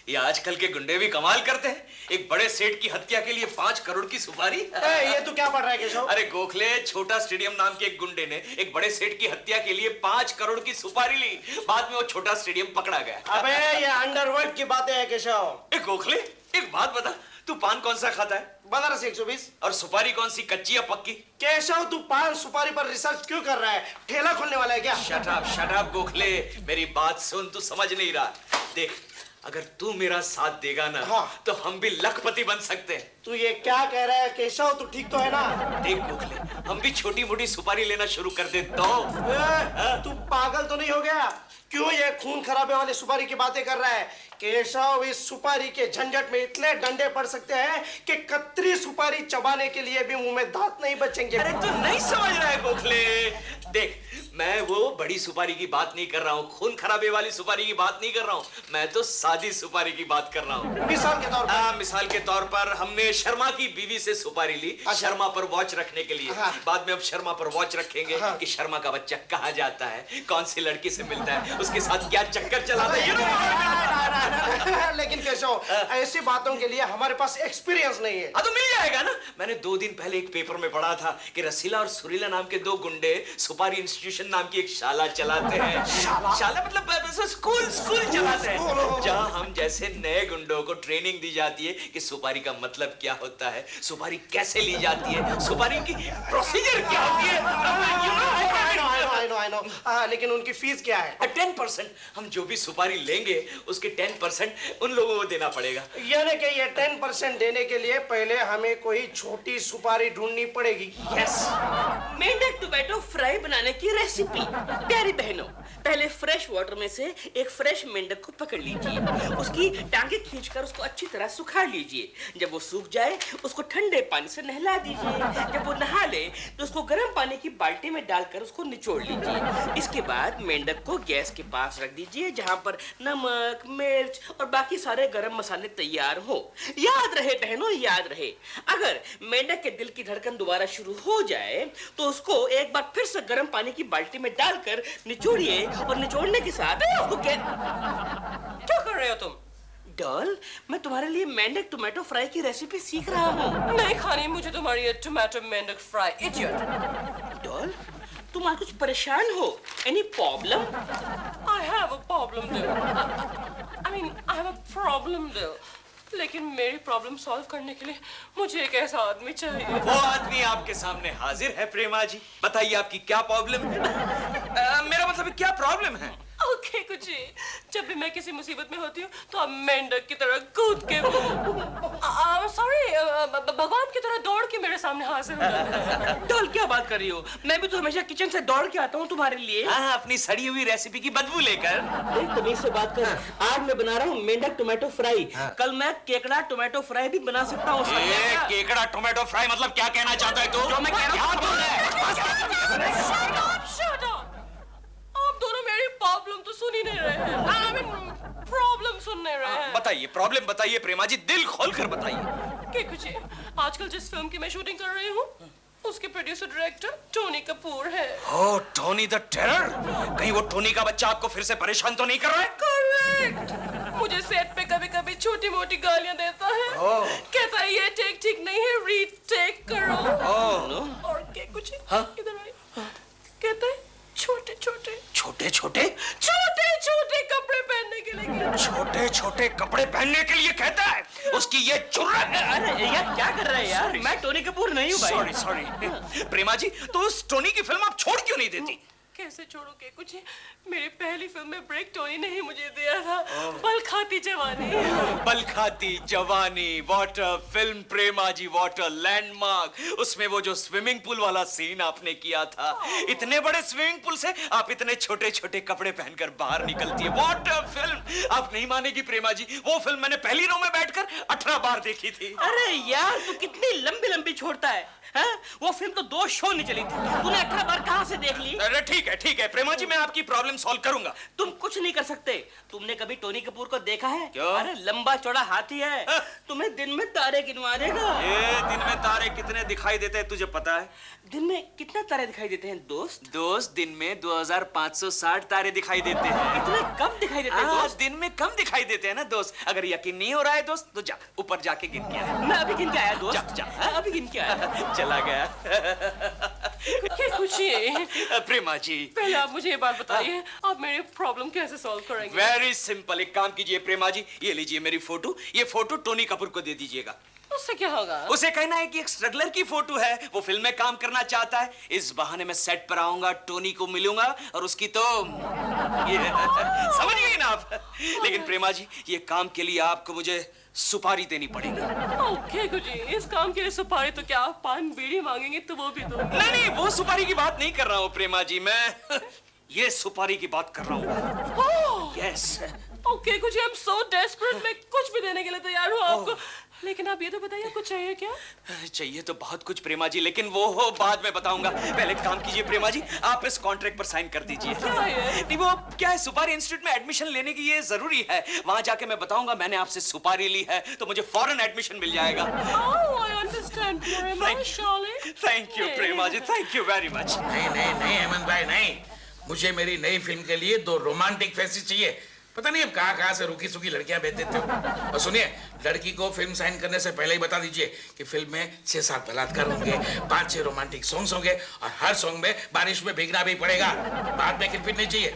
ये आजकल के गुंडे भी कमाल करते हैं। एक बड़े सेठ की हत्या के लिए 5 करोड़ की सुपारी। ये तू क्या पढ़ रहा है केशव? अरे गोखले, छोटा स्टेडियम नाम के एक गुंडे ने एक बड़े सेठ की हत्या के लिए 5 करोड़ की सुपारी ली। बाद में वो छोटा स्टेडियम पकड़ा गया। अबे ये अंडरवर्ल्ड की बातें है केशव। गोखले, एक बात बता, तू पान कौन सा खाता है? बनारस 120। और सुपारी कौन सी, कच्ची या पक्की? केशव, तू पान सुपारी पर रिसर्च क्यों कर रहा है? ठेला खोलने वाला है क्या? शट अप गोखले, मेरी बात सुन, तू समझ नहीं रहा। देख, अगर तू मेरा साथ देगा ना, हाँ। तो हम भी लखपति बन सकते हैं। तू ये क्या कह रहा है केशव? तू ठीक तो है ना? देख गोखले, हम भी छोटी मोटी सुपारी लेना शुरू कर दे तो। तू पागल तो नहीं हो गया? क्यों ये खून खराबे वाली सुपारी की बातें कर रहा है? केशव, इस सुपारी के झंझट में इतने डंडे पड़ सकते हैं कि कतरी सुपारी चबाने के लिए भी मुंह में दांत नहीं बचेंगे। अरे तू नहीं समझ रहा है गोखले। देख, मैं वो बड़ी सुपारी की बात नहीं कर रहा हूँ, खून खराबे वाली सुपारी की बात नहीं कर रहा हूँ, मैं तो सादी सुपारी की बात कर रहा हूँ। मिसाल के तौर पर? मिसाल के तौर पर हमने शर्मा की बीवी से सुपारी ली। अच्छा। शर्मा पर वॉच रखने के लिए। हाँ। बाद में अब शर्मा पर वॉच रखेंगे कि शर्मा का बच्चा कहाँ जाता है, कौन सी लड़की से मिलता है, उसके साथ क्या चक्कर चलाता है। लेकिन केशव, ऐसी बातों के लिए हमारे पास एक्सपीरियंस नहीं है। तो मिल जाएगा ना। मैंने 2 दिन पहले एक पेपर में पढ़ा था कि रसीला और सुरीला नाम के 2 गुंडे सुपारी इंस्टीट्यूशन नाम की एक शाला चलाते हैं। शाला मतलब स्कूल चलाते हैं, जहां हम जैसे नए गुंडों को ट्रेनिंग दी जाती है कि सुपारी का मतलब क्या होता है, सुपारी कैसे ली जाती है, सुपारी की प्रोसीजर क्या होती है। I know. लेकिन उनकी फीस क्या है? 10%। हम जो भी सुपारी लेंगे उसके 10% उन लोगों को देना पड़ेगा। यानी कि ये 10% देने के लिए पहले हमें कोई छोटी सुपारी ढूंढनी पड़ेगी। यस। मेंढक टोमेटो फ्राई बनाने की रेसिपी। प्यारी बहनों, पहले फ्रेश वाटर में से एक फ्रेश मेंढक को पकड़ लीजिए, उसकी टांगे खींचकर उसको अच्छी तरह सुखा लीजिए। जब वो सूख जाए उसको ठंडे पानी से नहला दीजिए। जब वो नहा ले तो उसको गर्म पानी की बाल्टी में डालकर उसको निचोड़ लीजिए। इसके बाद मेंढक को गैस के पास रख दीजिए, जहां पर नमक, मिर्च और बाकी सारे गरम मसाले तैयार हो। याद रहे बहनों, याद रहे, अगर मेंढक के दिल की धड़कन दोबारा शुरू हो जाए तो उसको एक बार फिर से गर्म पानी की बाल्टी में डालकर निचोड़िए और निचोड़ने के साथ उसको क्या कर रहे हो तुम? डॉल, मैं तुम्हारे लिए मेंढक टोमेटो फ्राई की रेसिपी सीख रहा हूँ। नहीं खानी मुझे तुम्हारी ये टोमेटो मेंढक फ्राई, इडियट। डॉल, तुम आज कुछ परेशान हो? Any problem? I have a problem though. I mean, I have a problem though. लेकिन मेरी प्रॉब्लम सॉल्व करने के लिए मुझे एक ऐसा आदमी चाहिए। वो आदमी आपके सामने हाजिर है प्रेमा जी। बताइए आपकी क्या प्रॉब्लम है? मेरा मतलब क्या प्रॉब्लम है? ओके कुछ जब भी मैं किसी मुसीबत में होती हूँ तो आप मेंढक की तरह कूद के सॉरी भगवान की तरह दौड़ के मेरे सामने हाजिर हो जाते हैं। डॉल, क्या बात कर रही हो? मैं भी तो हमेशा किचन से दौड़ के आता हूँ तुम्हारे लिए। हाँ, अपनी सड़ी हुई रेसिपी की बदबू लेकर। तमीज से बात कर। आज मैं बना रहा हूँ मेंढक टोमेटो फ्राई। कल मैं केकड़ा टोमेटो फ्राई भी बना सकता हूँ। केकड़ा टोमेटो फ्राई मतलब क्या कहना चाहता है तू? जो मैं कह रहा हूँ आप दोनों मेरी प्रॉब्लम तो सुन ही नहीं रहे हैं। I mean, प्रॉब्लम सुन नहीं रहे हैं। बताइए, प्रॉब्लम बताइए प्रेमा जी, दिल खोल कर बताइए। क्या कुछ आजकल जिस फिल्म की मैं शूटिंग कर रही हूँ उसके प्रोड्यूसर डायरेक्टर टोनी कपूर है। ओह, टोनी द टेरर। कहीं वो टोनी का बच्चा आपको फिर से परेशान तो नहीं कर रहा है? करेक्ट। मुझे सेट पे कभी-कभी छोटी-मोटी गालियां देता है। कहता है ये टेक ठीक नहीं है, रीटेक करो। और क्या कुछ इधर आइए। कहता है छोटे-छोटे कपड़े पहनने के लिए। छोटे कपड़े पहनने के लिए कहता है? उसकी ये जुर्रत है। अरे यार, क्या कर रहे हैं यार? मैं टोनी कपूर नहीं हूँ भाई। सॉरी प्रेमा जी, तो उस टोनी की फिल्म आप छोड़ क्यों नहीं देती? कैसे छोड़ू के कुछ? मेरी पहली फिल्म में ब्रेक टोनी ने ही मुझे दिया था। बल खाती जवानी, वाटर फिल्म प्रेमा जी, वाटर लैंडमार्क। उसमें वो जो स्विमिंग पूल वाला सीन आपने किया था, इतने बड़े स्विमिंग पूल से आप इतने छोटे कपड़े पहनकर बाहर निकलती है। Water film. आप नहीं मानेगी प्रेमा जी, वो फिल्म मैंने पहली रो में बैठकर 18 बार देखी थी। अरे यार, तू कितनी लंबी छोड़ता है? वो फिल्म तो 2 शो नहीं चली थी, तूने 18 बार कहाँ से देख ली? अरे ठीक ठीक है प्रेमा जी, मैं आपकी प्रॉब्लम सॉल्व करूंगा। तुम कुछ नहीं कर सकते। तुमने कभी टोनी कपूर को देखा है? क्यों? अरे लंबा चौड़ा हाथी है, तुम्हें दिन में तारे गिनवा देगा। ये दिन में तारे कितने दिखाई देते हैं तुझे पता है? दिन में कितने तारे दिखाई देते हैं दोस्त? दोस्त, दिन में 2560 तारे दिखाई देते हैं। इतने कम दिखाई देते हैं दोस्त? दिन में कम दिखाई देते हैं ना दोस्त। अगर यकीन नहीं हो रहा है दोस्त तो जा ऊपर जाके गिन के आ। मैं अभी गिन के आया दोस्त। जा, जा। हाँ, अभी गिन के आया। चला गया। क्या खुशी है? प्रेमा जी, पहले आप मुझे ये बात बताइए, आप मेरी प्रॉब्लम कैसे सॉल्व करेंगे? Very simple. एक काम कीजिए प्रेमा जी, ये लीजिए मेरी फोटो। ये फोटो टोनी कपूर को दे दीजिएगा। उससे क्या होगा? उसे कहना है कि एक स्ट्रगलर की फोटो है, वो फिल्म में काम करना चाहता है। इस बहाने मैं सेट पर आऊंगा, टोनी को मिलूंगा और उसकी तो ये समझ गई ना आप? लेकिन प्रेमा जी, ये काम के लिए आपको मुझे सुपारी देनी पड़ेगी। ओके गुजी, इस काम के लिए सुपारी तो क्या आप पान बीड़ी मांगेंगे तो वो भी दूंगी। नहीं, वो सुपारी की बात नहीं कर रहा हूँ प्रेमा जी, मैं ये सुपारी की बात कर रहा हूँ। Yes. Okay Guzzi, I am so desperate, मैं कुछ भी देने के लिए तैयार हूँ आपको। लेकिन आप ये तो बताइए, कुछ चाहिए क्या? चाहिए तो बहुत कुछ प्रेमा जी, लेकिन वो बाद में बताऊंगा। पहले एक काम कीजिए प्रेमा जी, आप इस कॉन्ट्रैक्ट पर साइन कर दीजिए। क्या है? नहीं, वो क्या है, सुपारी इंस्टीट्यूट में एडमिशन लेने की ये जरूरी है। वहां जाके मैं बताऊंगा मैंने आपसे सुपारी ली है, तो मुझे फौरन एडमिशन मिल जाएगा। Oh, I understand, Prema, Charlie. Thank you Prema ji, thank you very much. नहीं नहीं नहीं हेमंत भाई, नहीं। मुझे मेरी नई फिल्म के लिए 2 रोमांटिक फेसेस चाहिए। पता नहीं अब कहाँ से रुकी सुकी लड़कियां भेज देते हो। और सुनिए, लड़की को फिल्म साइन करने से पहले ही बता दीजिए कि फिल्म में 6-7 बलात्कार होंगे, 5-6 रोमांटिक सॉन्ग्स होंगे और हर सॉन्ग में बारिश में भीगना भी पड़ेगा। बाद में किरपिट नहीं चाहिए।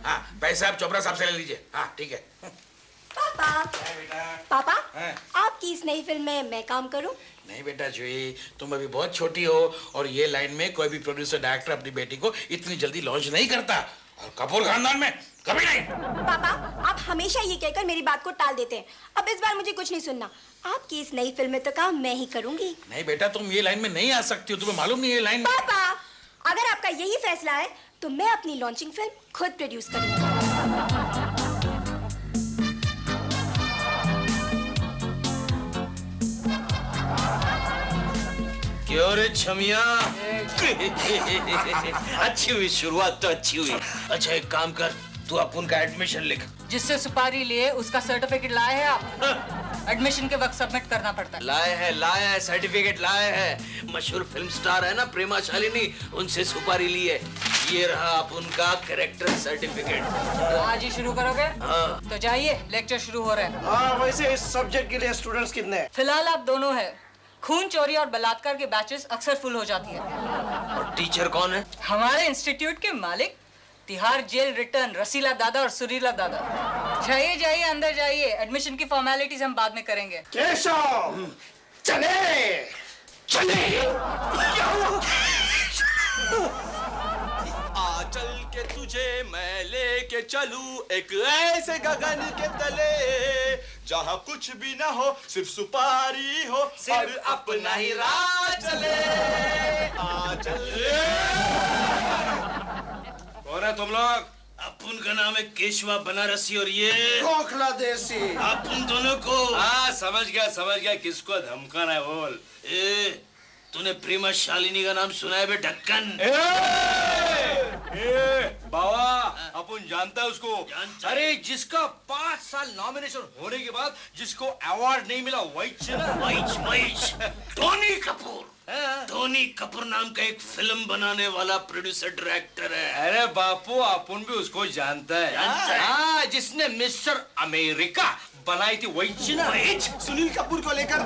हाँ, पैसा आप चोपड़ा साहब से ले लीजिए। हाँ ठीक है। पापा, हाँ? आपकी इस नई फिल्म में मैं काम करूं? नहीं बेटा जूही, तुम अभी बहुत छोटी हो और ये लाइन में कोई भी प्रोड्यूसर डायरेक्टर अपनी बेटी को इतनी जल्दी लॉन्च नहीं करता, और कपूर खानदान में कभी नहीं। पापा, आप हमेशा ये कहकर मेरी बात को टाल देते हैं। अब इस बार मुझे कुछ नहीं सुनना। आपकी इस नई फिल्म में तो काम मैं ही करूंगी। नहीं बेटा, तुम ये लाइन में नहीं आ सकती हो, तुम्हें मालूम नहीं ये लाइन। पापा, अगर आपका यही फैसला है तो मैं अपनी लॉन्चिंग फिल्म खुद प्रोड्यूस करूंगी। क्यों रे छमिया? अच्छी हुई, शुरुआत तो अच्छी हुई। अच्छा एक काम कर, तू अपन का एडमिशन लिख। जिससे सुपारी लिए उसका सर्टिफिकेट लाए हैं आप? एडमिशन के वक्त सबमिट करना पड़ता है। लाए हैं सर्टिफिकेट लाए हैं। मशहूर फिल्म स्टार है ना प्रेमा शालिनी, उनसे सुपारी ली है। ये रहा अपन का कैरेक्टर सर्टिफिकेट। तो आज ही शुरू करोगे? तो जाइए, लेक्चर शुरू हो रहा है। हाँ, वैसे इस सब्जेक्ट के लिए स्टूडेंट्स कितने हैं? फिलहाल आप दोनों हैं। खून चोरी और बलात्कार के बैचेस अक्सर फुल हो जाती है। और टीचर कौन है? हमारे इंस्टीट्यूट के मालिक, तिहाड़ जेल रिटर्न रसीला दादा और सुरीला दादा। जाइए जाइए, अंदर जाइए। एडमिशन की फॉर्मेलिटीज हम बाद में करेंगे। केशव, चले चल के तुझे मैं लेके चलूं एक ऐसे गगन के तले, जहाँ कुछ भी ना हो, सिर्फ सुपारी हो और अपना ही राह चले। आ चल। कौन है तुम लोग? अपन का नाम है केशवा बनारसी और ये खोखला देसी। अपन दोनों को। हाँ समझ गया किसको धमकाना है, बोल। तूने प्रेमा शालिनी का नाम सुना है बे ढक्कन? बाबा, अपन जानता है उसको। जानता है? अरे जिसका 5 साल नॉमिनेशन होने के बाद जिसको अवार्ड नहीं मिला, वही टोनी कपूर। टोनी कपूर नाम का एक फिल्म बनाने वाला प्रोड्यूसर डायरेक्टर है। अरे बापू, अपन भी उसको जानता है। हाँ, जिसने मिस्टर अमेरिका बनाई थी, वही ना? सुनील कपूर को लेकर।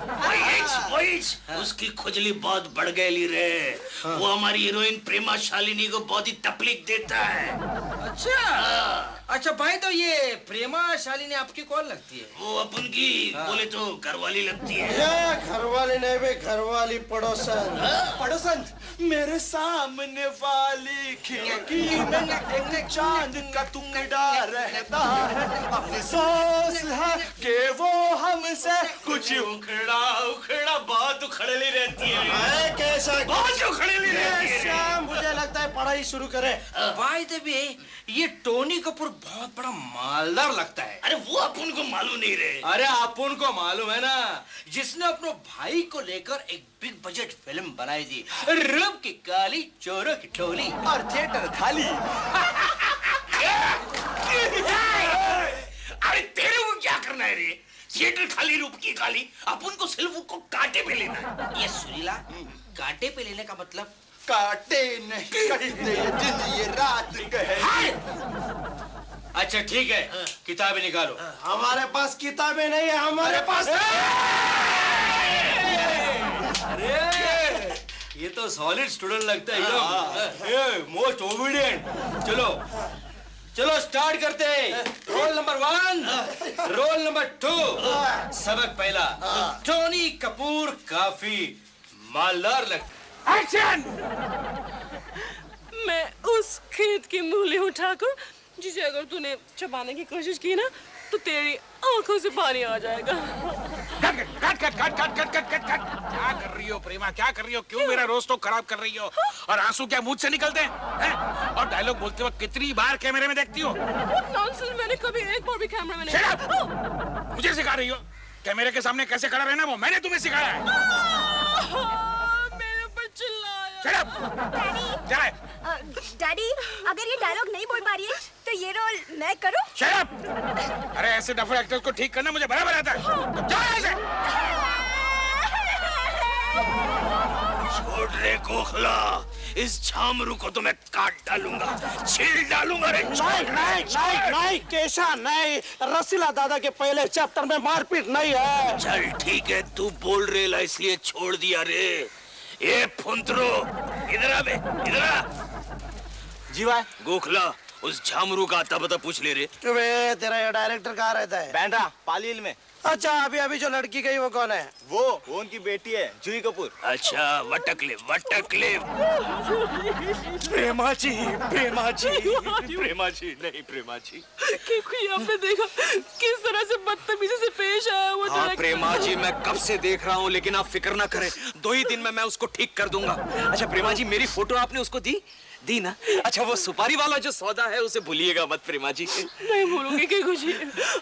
उसकी खुजली बहुत बढ़ गई रे। वो हमारी हीरोइन प्रेमा शालिनी को बहुत ही तकलीफ देता है। अच्छा भाई, तो ये प्रेमा शालिनी आपकी कौन लगती है? वो अपन की बोले तो घरवाली लगती है। ये घरवाली नहीं बे, घरवाली पड़ोसन। पड़ोसन, मेरे सामने वाली खिड़की में एक चांद का टुकड़ा रहता है। अफसोस है कि वो हमसे कुछ उखड़ा बहुत उखड़ली रहती है। कैसा बहुत उखड़ली रहती है। मुझे लगता है पढ़ाई शुरू करे। बाय द वे, ये टोनी कपूर बहुत बड़ा मालदार लगता है। अरे वो अपन को मालूम नहीं रे। अरे अपन को मालूम है ना, जिसने अपने भाई को लेकर एक बिग बजट फिल्म बनाई थी, रूप की काली चोरों की टोली, और थिएटर खाली। अरे तेरे को क्या करना है रे? थिएटर खाली, रूप की काली, अपन को सिर्फ उसको कांटे पे लेना है। ये सुरीला, कांटे पे लेने का मतलब? काटे नहीं कटते दिन ये रात कहे। अच्छा ठीक है, किताबें निकालो। हमारे पास किताबें नहीं है, हमारे पास। अरे ये तो सॉलिड स्टूडेंट लगता है एकदम, मोस्ट ओबीडिएंट। चलो चलो स्टार्ट करते हैं। Roll number 1, roll number 2। सबक पहला, टोनी कपूर काफी मालदार लगता। एक्शन! मैं उस खेत की मूली उठाकर जिसे अगर तूने चबाने की कोशिश की ना तो तेरी आंखों से पानी आ जाएगा। Cut cut cut cut cut cut cut cut. क्या कर रही हो प्रेमा, क्या कर रही हो? क्यों मेरा रोज तो खराब कर रही हो? और आंसू क्या मुंह से निकलते हैं? और डायलॉग बोलते वक्त कितनी बार कैमरे में देखती हो? नॉनसेंस, मैंने कभी एक बार भी कैमरा में नहीं। मुझे सिखा रही हो कैमरे के सामने कैसे खड़ा रहना? वो मैंने तुम्हें सिखाया है। मेरे ऊपर चिल्लाया। डैडी, अगर ये डायलॉग नहीं बोल पा रही है तो ये रोल मैं करूं? Shut up! अरे ऐसे डफर एक्टर्स को ठीक करना मुझे बराबर आता है। तो जाओ ऐसे। छोड़ रे गोखला, इस झामरू को तो मैं काट डालूंगा, छील डालूंगा रे। नहीं कैसा नहीं, रसीला दादा के पहले चैप्टर में मारपीट नहीं है। चल ठीक है, तू बोल रेला इसलिए छोड़ दिया रे। ये फुंतरो, इधर आ बे, इधर आ। जी भाई। गोखला, उस झामरू का आता पता पूछ ले रे। तुम्हें तेरा ये डायरेक्टर कहाँ रहता है? बैंड्रा पालील में। अच्छा, अभी अभी जो लड़की गई वो कौन है? वो उनकी बेटी है, जूही कपूर। अच्छा, वटकले वटकले। प्रेमा जी, प्रेमा जी, प्रेमा जी, नहीं प्रेमा जी। क्योंकि आपने देखा किस तरह से बदतमीजी से पेश आया वो हाँ प्रेमा जी, मैं कब से देख रहा हूँ, लेकिन आप फिक्र ना करें, 2 ही दिन में मैं उसको ठीक कर दूंगा। अच्छा प्रेमा जी, मेरी फोटो आपने उसको दी ना? अच्छा, वो सुपारी वाला जो सौदा है उसे भूलिएगा मत प्रेमा जी। नहीं भूलूंगी कि कुछ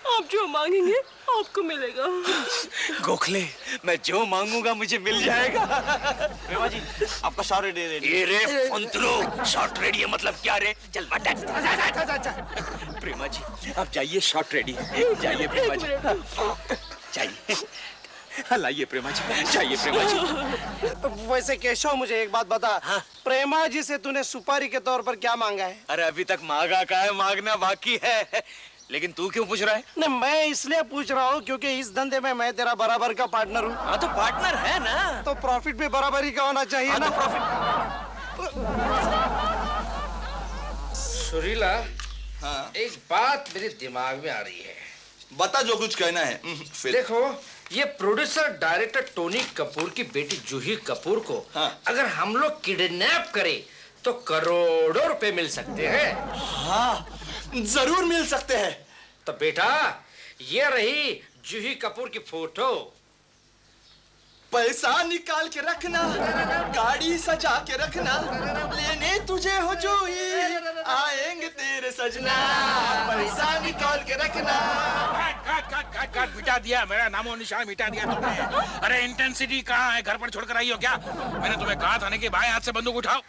आप जो मांगेंगे आपको मिलेगा। गोखले, मैं जो मांगूंगा मुझे मिल जाएगा। प्रेमा जी, आपका शॉट रेडी है। ये रे फुंतरो, शॉट रेडी है मतलब क्या रे? चल वटक। प्रेमा जी आप जाइए, शॉट रेडी है, जाइए प्रेमा जी, जाइए। लाइए प्रेमा जी, जाइए प्रेमा जी। वैसे केशव, मुझे एक बात बता। हाँ? प्रेमा जी से तूने सुपारी के तौर पर क्या मांगा है? अरे अभी तक मांगा का है, मांगना बाकी है। लेकिन तू क्यों पूछ रहा है? नहीं, मैं इसलिए पूछ रहा हूँ क्योंकि इस धंधे में मैं तेरा बराबर का पार्टनर हूँ। हाँ तो पार्टनर है ना, तो प्रॉफिट भी बराबरी का होना चाहिए। हाँ ना? तो प्रॉफिट। सुरीला, हाँ एक बात मेरे दिमाग में आ रही है। बता जो कुछ कहना है। फिर देखो, ये प्रोड्यूसर डायरेक्टर टोनी कपूर की बेटी जूही कपूर को अगर हम लोग किडनैप करें तो करोड़ों रुपए मिल सकते हैं। हाँ, जरूर मिल सकते हैं। तो बेटा, ये रही जूही कपूर की फोटो। पैसा निकाल के रखना, गाड़ी सजा के रखना, लेने तुझे हो जूही, आएंगे तेरे सजना, पैसा निकाल के रखना। काट मिटा दिया, मेरा नामो निशान मिटा दिया तुमने। अरे इंटेंसिटी कहाँ है? घर पर छोड़कर आई हो क्या? मैंने तुम्हें कहा था ना कि बाएं हाथ से बंदूक उठाओ।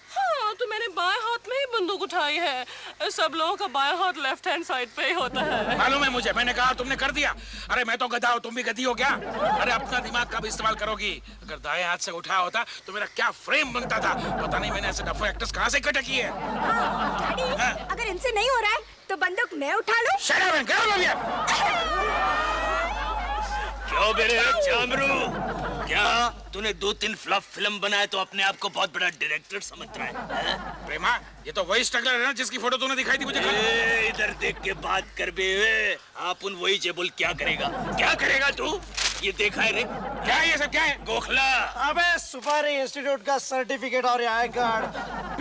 हाँ, तो मैंने बाएं हाथ में ही बंदूक उठाई है। सब लोगों का बाएं हाथ लेफ्ट हैंड साइड पे ही होता है। मालूम है मुझे, मैंने कहा तुमने कर दिया। अरे मैं तो गधा हूँ, तुम भी गधी हो क्या? अरे अपना दिमाग कब इस्तेमाल करोगी? अगर दाएं हाथ से उठाया होता तो मेरा क्या फ्रेम बनता था। पता नहीं मैंने ऐसे डफर एक्टर्स कहाँ से इकट्ठे किए। डैडी, अगर इनसे नहीं हो रहा है तो बंदूक मैं उठा लूं? Shut up and get out of क्यों मेरे झामरू, क्या तूने 2-3 फ्लॉप फिल्म बनाए तो अपने आप को बहुत बड़ा डायरेक्टर समझ रहा है? प्रेमा, ये तो वही स्ट्रगलर है ना जिसकी फोटो तूने दिखाई थी मुझे। इधर देख के बात कर बे। आप उन वही जेबुल क्या करेगा? क्या करेगा तू? ये देखा है रे? क्या ये सब क्या है? गोखला, अबे सुपारी इंस्टीट्यूट का सर्टिफिकेट और आई कार्ड B+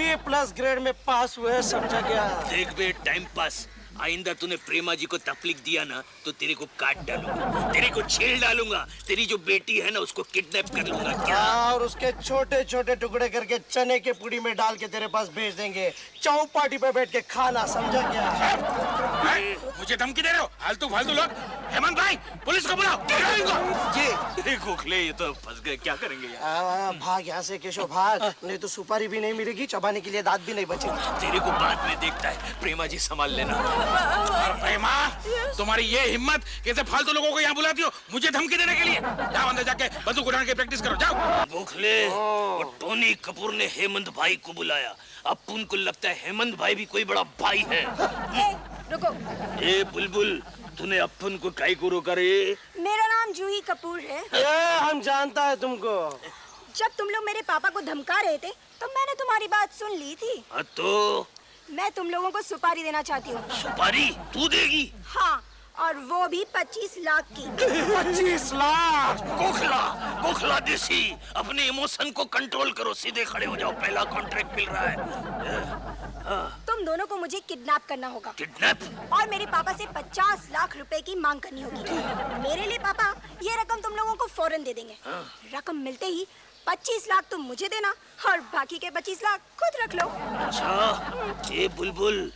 ग्रेड में पास हुए, समझा गया? देख बे, टाइम पास आइंदा तूने प्रेमा जी को तकलीफ दिया ना तो तेरे को काट डालूंगा, तेरे को छील डालूंगा, तेरी जो बेटी है ना उसको किडनैप कर लूंगा। क्या? और उसके छोटे छोटे टुकड़े करके चने के पुड़ी में डाल के तेरे पास भेज देंगे, चौपाटी पे बैठ के खाना, समझा क्या? मुझे धमकी दे रहे हो? फालतू फालतू लोग। हेमंत भाई, पुलिस को बुलाओ। ये गोखले ये तो फंस गए, क्या करेंगे यार? भाग यहाँ से केशव, भाग, नहीं तो सुपारी भी नहीं मिलेगी, चबाने के लिए दांत भी नहीं बचेंगे। तेरे को बाद में देखता है, प्रेमा जी संभाल लेना। और प्रेमा, तुम्हारी ये हिम्मत कैसे फालतू लोगों को यहाँ बुलाती हो मुझे धमकी देने के लिए? जाओ अंदर जाके बंदूक उठाने की प्रैक्टिस करो, जाओ। गोखले, वो टोनी कपूर ने हेमंत भाई को बुलाया, अब उनको लगता है हेमंत भाई भी कोई बड़ा भाई है। रुको। ए बुलबुल, तूने अपन को काई को रोका रे? मेरा नाम जूही कपूर है। हम जानता है तुमको। जब तुम लोग मेरे पापा को धमका रहे थे तो मैंने तुम्हारी बात सुन ली थी। तो मैं तुम लोगों को सुपारी देना चाहती हूँ। सुपारी तू देगी? हाँ, और वो भी 25 लाख की। 25 लाख? गोखला, गोखला देसी, अपने इमोशन को कंट्रोल करो, सीधे खड़े हो जाओ, पहला कॉन्ट्रैक्ट मिल रहा है। तुम दोनों को मुझे किडनैप करना होगा। किडनैप? और मेरे पापा से 50 लाख रुपए की मांग करनी होगी। मेरे लिए पापा ये रकम तुम लोगों को फौरन दे देंगे। रकम मिलते ही 25 लाख तुम मुझे देना और बाकी के 25 लाख खुद रख लो। अच्छा, ये बुलबुल,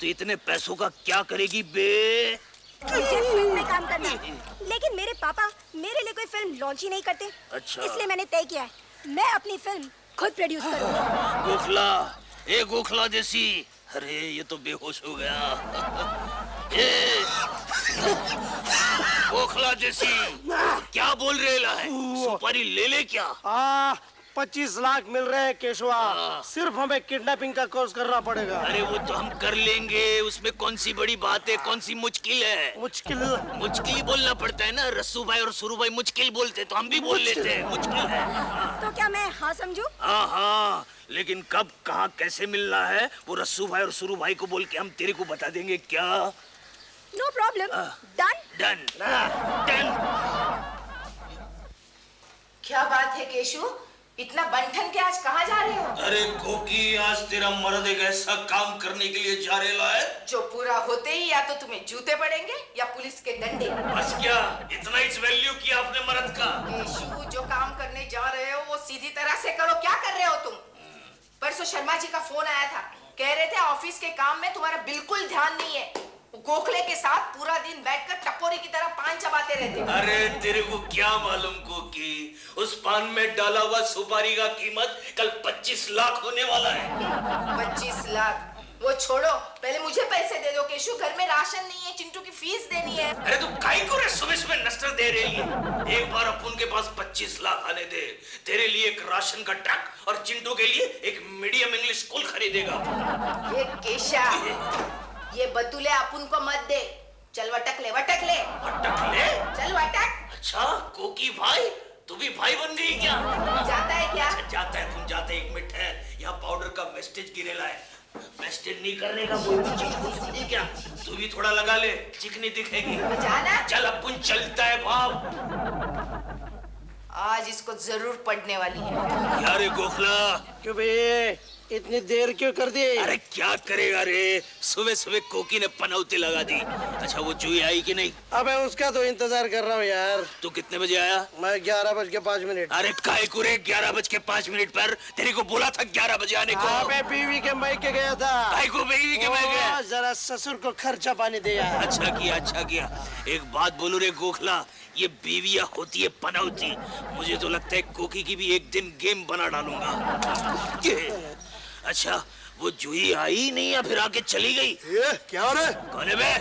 तो इतने पैसों का क्या करेगी बे? मुझे फिल्म में काम करना है, लेकिन मेरे पापा मेरे लिए कोई फिल्म लॉन्च ही नहीं करते। अच्छा। इसलिए मैंने तय किया है मैं अपनी फिल्म खुद प्रोड्यूस करूंगा। गोखला, ए गोखला देसी, अरे ये तो बेहोश हो गया। ए गोखला देसी, क्या बोल रहे है? सुपारी ले ले क्या? 25 लाख मिल रहे हैं केशवा, सिर्फ हमें किडनैपिंग का कोर्स करना पड़ेगा। अरे वो तो हम कर लेंगे, उसमें कौन सी बड़ी बात है, कौन सी मुश्किल है? मुश्किल ही बोलना पड़ता है ना, रस्सू भाई और सुरू भाई मुश्किल बोलते तो हम भी बोल लेते हैं, मुश्किल है। तो क्या मैं हाँ समझूं? हाँ, लेकिन कब, कहाँ, कैसे मिलना है वो रस्सू भाई और सुरू भाई को बोल के हम तेरे को बता देंगे। क्या? No problem, done done done. क्या बात है केशु, इतना बंठन के आज कहाँ जा रहे हो? अरे कोकी, आज तेरा मर्द एक ऐसा काम करने के लिए जा रहा है जो पूरा होते ही या तो तुम्हें जूते पड़ेंगे या पुलिस के डंडे। बस क्या, इतना इस वैल्यू किया आपने मर्द का? केशु, जो काम करने जा रहे हो वो सीधी तरह से करो। क्या कर रहे हो तुम? परसों शर्मा जी का फोन आया था, कह रहे थे ऑफिस के काम में तुम्हारा बिल्कुल ध्यान नहीं है, गोखले के साथ पूरा दिन बैठकर टपोरी की तरह पान चबाते रहते हो। अरे तेरे को क्या मालूम कोकी, उस पान में डाला हुआ सुपारी का कीमत कल 25 लाख होने वाला है। 25 लाख? वो छोड़ो, पहले मुझे पैसे दे दो केशु, घर में राशन नहीं है, चिंटू की फीस देनी है। अरे तू काई को रे सुबह सुबह नस्टर दे रही है? एक बार अपन के पास 25 लाख आने दे, तेरे लिए एक राशन का ट्रक और चिंटू के लिए एक मीडियम इंग्लिश स्कूल खरीदेगा। ये केशा, ये बतूले अपन को मत दे, चल वटक ले, वटक ले। वटक ले? चल वटक। अच्छा कोकी भाई, तू भी भाई बन गई क्या? जाता है क्या? अच्छा, जाता है, तुम जाते, एक मिनट है, यहाँ पाउडर का वेस्टेज गिरेला है, वेस्टेज नहीं करने का कोई भी चीज हो सकती क्या? तू भी थोड़ा लगा ले, चिकनी दिखेगी। जाना? चल अपन चलता है बाप। आज इसको जरूर पढ़ने वाली है। यार गोखला, क्यों बे इतनी देर क्यों कर दी? अरे क्या करेगा रे, सुबह सुबह कोकी ने पनौती लगा दी। अच्छा वो जूही आई कि नहीं? अबे उसका तो इंतजार कर रहा हूँ यार। तू कितने बजे आया? मैं 11:05। अरे काय को रे 11:05 पर? तेरे को बोला था 11 बजे आने को। अबे बीवी के मायके गया था। काय को बीवी के मायके? जरा ससुर को खर्चा पानी दिया। अच्छा किया, अच्छा किया। एक बात बोलू रे गोखला, ये बीवियां होती है पनौती, मुझे तो लगता है कोकी की भी एक दिन गेम बना डालूंगा। अच्छा वो जूही आई नहीं या फिर आके चली गई? ये क्या हो रहा है? कौन है बे?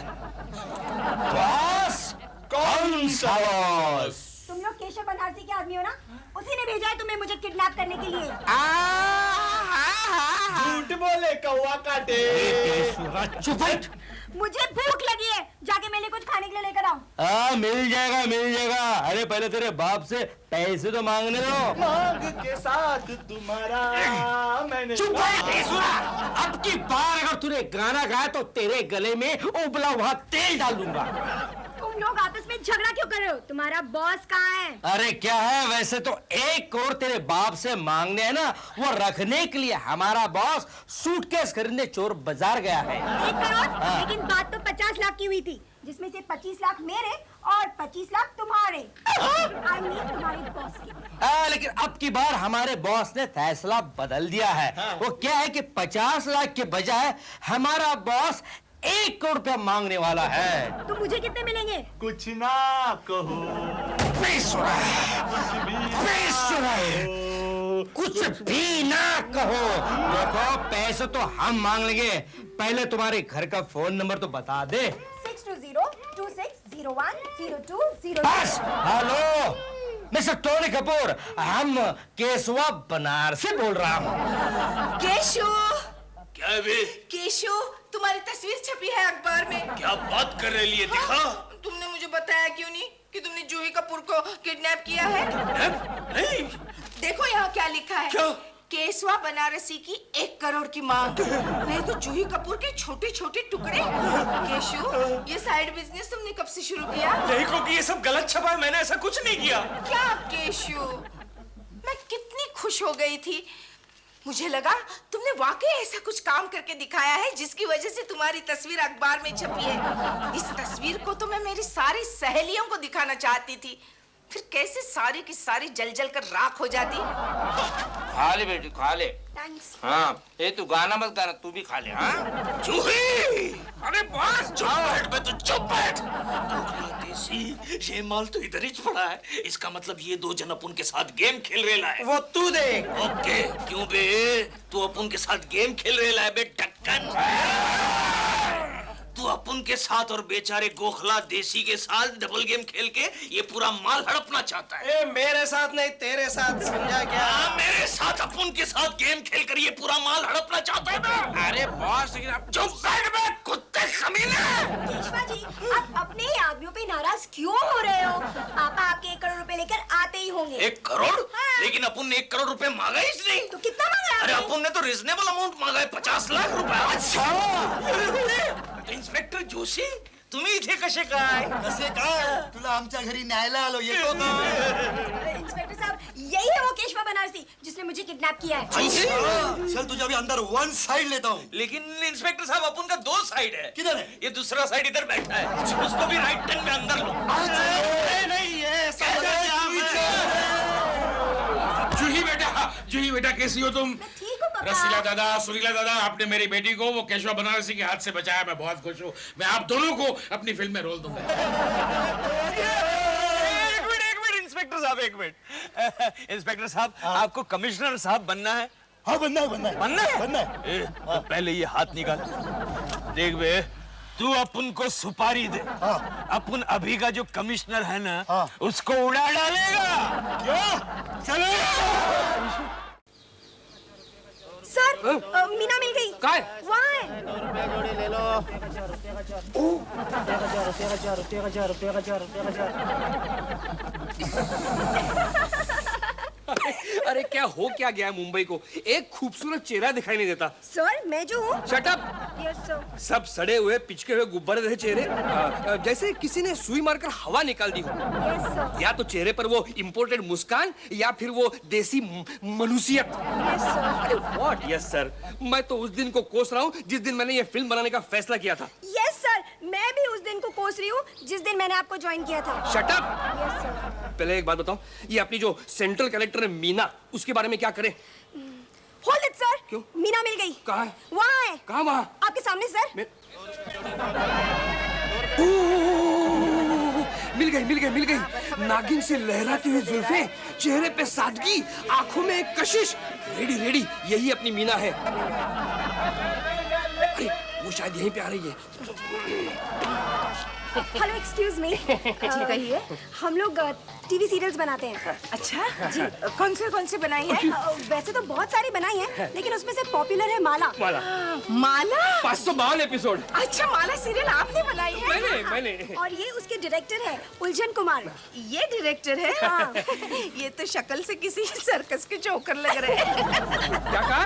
बॉस, कौन सा बॉस? तुम लोग केशव बनारसी के आदमी हो ना? उसी ने भेजा है तुम्हें मुझे किडनैप करने के लिए। झूठ बोले कौवा काटे। चुप हट। मुझे भूख लगी है, जाके मेरे लिए कुछ खाने के लिए लेकर आओ। मिल जाएगा मिल जाएगा। अरे पहले तेरे बाप से पैसे तो मांगने दो। मांग के साथ तुम्हारा मैंने। चुप अब की बार अगर तूने गाना गाया तो तेरे गले में उबला हुआ तेल डाल दूंगा। तुम लोग आपस में झगड़ा क्यों कर रहे हो? तुम्हारा बॉस कहाँ है? अरे क्या है, वैसे तो 1 करोड़ तेरे बाप से मांगने है ना, वो रखने के लिए हमारा बॉस सूटकेस खरीदने चोर बाजार गया है। 1 करोड़? लेकिन बात तो 50 लाख की हुई थी, जिसमें से 25 लाख मेरे और 25 लाख तुम्हारे। I mean तुम्हारे बॉस के। लेकिन अब की बार हमारे बॉस ने फैसला बदल दिया है। वो क्या है कि 50 लाख के बजाय हमारा बॉस 1 करोड़ रुपया मांगने वाला है। तो मुझे कितने मिलेंगे? कुछ ना कहो, कुछ भी ना कहो। देखो, पैसे तो हम मांग लेंगे, पहले तुम्हारे घर का फोन नंबर तो बता दे। 620-2601-0206। बस। हेलो मिस्टर टोनी कपूर, हम केशवा बनारस से बोल रहा हूँ। केशु, क्या बे? केशु, तुम्हारी तस्वीर छपी है अखबार में। क्या बात कर रही है? दिखा। तुमने मुझे बताया क्यों नहीं कि तुमने जूही कपूर को किडनैप किया है? नहीं। देखो यहाँ क्या लिखा है। क्या? केशवा बनारसी की 1 करोड़ की मांग। नहीं तो जूही कपूर के छोटे छोटे टुकड़े। केशु, ये साइड बिजनेस तुमने कब से शुरू किया? देखो कि ये सब गलत छपा है, मैंने ऐसा कुछ नहीं किया। क्या केशु, मैं कितनी खुश हो गई थी। मुझे लगा तुमने वाकई ऐसा कुछ काम करके दिखाया है जिसकी वजह से तुम्हारी तस्वीर अखबार में छपी है। इस तस्वीर को तो मैं मेरी सारी सहेलियों को दिखाना चाहती थी, फिर कैसे सारी की सारी जल जल कर राख हो जाती। खा ले बेटी, खा ले। थैंक्स। हाँ, ये तू गाना मत गाना, तू भी खा ले। हाँ जूही! अरे बस चुप बैठ बे, तू चुप बैठ। देसी, ये माल तो इधर ही पड़ा है। इसका मतलब ये 2 जन अपन के साथ गेम खेल रहे है। वो तू देख। ओके, क्यों बे? तू अपन के साथ गेम खेल रहे है बे ढक्कन। तू अपन के साथ और बेचारे गोखला देसी के साथ डबल गेम खेल के ये पूरा माल हड़पना चाहता है। ए, मेरे साथ नहीं, तेरे साथ, समझा क्या? मेरे साथ, अपन के साथ गेम खेल कर ये पूरा माल हड़पना चाहता है ना? अरे बॉस, लेकिन आप चुप बैठ बे, कुत्ते कमीने। केशवा जी, आप अपने ही आदमियों पे नाराज क्यों हो रहे हो? पापा आपके 1 करोड़ रुपए लेकर आते ही होंगे। 1 करोड़? हाँ। लेकिन अपन ने 1 करोड़ रुपए मांगा ही नहीं। तो कितना मांगा? अरे अपन ने तो रिजनेबल अमाउंट मांगा है, 50 लाख रुपए। अच्छा इन्स्पेक्टर जोशी, तुम्ही इथे कसे काय? कसे काय? तुला आमच्या घरी न्यायला आलो, येतो का? इंस्पेक्टर साहब, यही है वो केशवा बनारसी जिसने मुझे किडनैप किया है। चल तुझे अभी अंदर 1 साइड लेता हूँ। लेकिन इंस्पेक्टर साहब, अपन का 2 साइड है। किधर है? ये दूसरा साइड इधर बैठा है, उसको भी राइट टर्न में अंदर लो। नहीं है, जूही बेटा, कैसी हो तुम? ठीक हूँ पापा। रसीला दादा, सुरीला दादा, आपने मेरी बेटी को वो केशवा बनारसी के हाथ से बचाया, मैं बहुत खुश हूँ। मैं आप दोनों को अपनी फिल्म में रोल दूंगा। एक मिनट इंस्पेक्टर साहब, 1 मिनट। इंस्पेक्टर साहब, आपको कमिश्नर साहब बनना है? हाँ, बनना है, बनना है। बनना है? बनना है। तो पहले ये हाथ निकाल। देख बे, तू अपन को सुपारी दे। अपन अभी का जो कमिश्नर है ना, उसको उड़ा डालेगा। क्यों? चलो। सर, मीना मिल गई। कहाँ है? वहाँ है। ले लो। 13,000 अरे क्या हो क्या गया है मुंबई को? एक खूबसूरत चेहरा दिखाई नहीं देता। सर, मैं जो हूँ। Shut up. Yes sir. सब सड़े हुए पिचके हुए गुब्बारे रहे चेहरे, जैसे किसी ने सुई मारकर हवा निकाल दी हो। Yes sir. या तो चेहरे पर वो इम्पोर्टेड मुस्कान या फिर वो देसी मनुष्यत। Yes sir. अरे व्हाट यस सर? मैं तो उस दिन को कोस रहा हूँ जिस दिन मैंने ये फिल्म बनाने का फैसला किया था। यस सर, मैं भी उस दिन को कोस रही हूँ जिस दिन मैंने आपको ज्वाइन किया था। Shut up. Yes sir. पहले एक बात बताओ, ये अपनी जो सेंट्रल कैरेक्टर है मीना, उसके बारे में क्या करें? Hold it sir. क्यों? मीना मिल गई। कहाँ है? वहाँ है। कहाँ वहाँ? आपके सामने सर। मिल गई। नागिन से लहराती हुई जुल्फे, चेहरे पे सादगी, आंखों में एक कशिश। रेडी, यही अपनी मीना है। अरे वो शायद यहीं पे आ रही है। Hello, excuse me. कहिए। हम लोग टीवी सीरियल्स बनाते हैं। अच्छा जी, कौन से बनाई है? वैसे तो बहुत सारी बनाई हैं, लेकिन उसमें से पॉपुलर है माला। माला 552 एपिसोड। अच्छा, माला सीरियल आपने बनाई है? मैंने। और ये उसके डायरेक्टर है उलझन कुमार। ये डायरेक्टर है? हाँ। ये तो शक्ल से किसी सर्कस के जोकर लग रहे हैं। क्या कहा?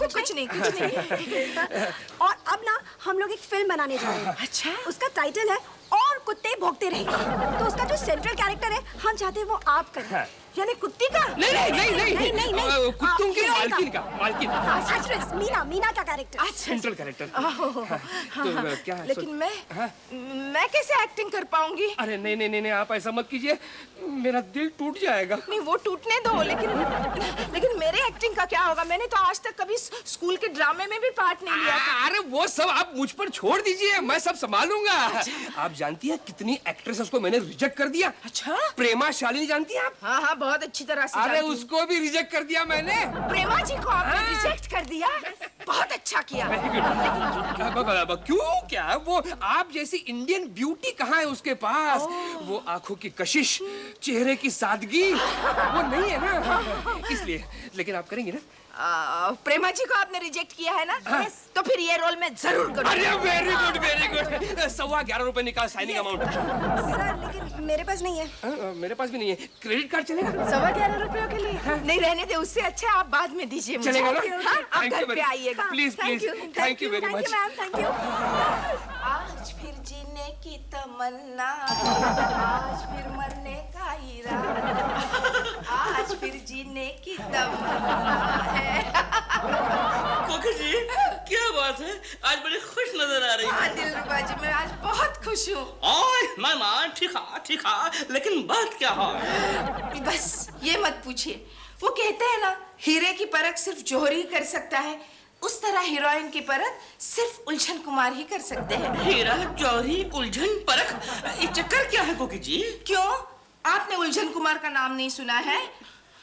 कुछ नहीं। और अब ना हम लोग एक फिल्म बनाने जा रहे हैं। अच्छा। उसका टाइटल है और कुत्ते भौंकते रहेंगे। तो उसका जो सेंट्रल कैरेक्टर है हम चाहते हैं वो आप करें। हाँ। यानी कुत्ती का? नहीं, कुत्तों की मालकिन का। एक्ट्रेस मीना का कैरेक्टर। Central character. तो क्या लेकिन मैं कैसे एक्टिंग कर पाऊंगी? अरे नहीं, आप ऐसा मत कीजिए, मेरा दिल टूट जाएगा। नहीं वो टूटने दो, लेकिन मेरे एक्टिंग का क्या होगा? मैंने तो आज तक कभी स्कूल के ड्रामे में भी पार्ट नहीं लिया। अरे वो सब आप मुझ पर छोड़ दीजिए, मैं सब संभालूंगा। आप जानती हैं कितनी एक्ट्रेसेस को मैंने रिजेक्ट कर दिया? अच्छा, प्रेमा शालिनी जानती हैं आप? हाँ, बहुत अच्छी तरह से। अरे उसको भी रिजेक्ट कर दिया मैंने। प्रेमा जी को आपने रिजेक्ट कर दिया? बहुत अच्छा किया। क्यों? क्या वो आप जैसी इंडियन ब्यूटी कहाँ है उसके पास? वो आंखों की कशिश, चेहरे की सादगी वो नहीं है ना, इसलिए। लेकिन आप करेंगी ना? प्रेमा जी को आपने रिजेक्ट किया है ना? तो फिर ये रोल मैं जरूर करूंगा। अरे वेरी गुड। 11.25 रुपए निकाल साइनिंग अमाउंट। सर लेकिन मेरे पास नहीं है। मेरे पास भी नहीं है। क्रेडिट कार्ड चलेगा? 11.25 रुपयों के लिए? नहीं रहने दे, उससे अच्छा आप बाद में दीजिए मुझे। चलेगा ना? आप घर पे आइएगा। Please thank you very much. Thank you. आज फिर जीने की तमन्ना, आज फिर मरने का इरादा, आज फिर जीने की तमन्ना है। कोकी जी क्या बात है, आज बड़ी खुश नजर आ रही है। हाँ दिलरुबा जी, मैं आज बहुत खुश हूँ। मैं ठीक है, लेकिन बात क्या है? बस ये मत पूछिए। वो कहते हैं ना, हीरे की परख सिर्फ जौहरी कर सकता है, उस तरह हीरोइन की परख सिर्फ उलझन कुमार ही कर सकते हैं। हीरा, जौहरी, उलझन, परख, ये चक्कर क्या है कोकी जी? क्यों, आपने उलझन कुमार का नाम नहीं सुना है?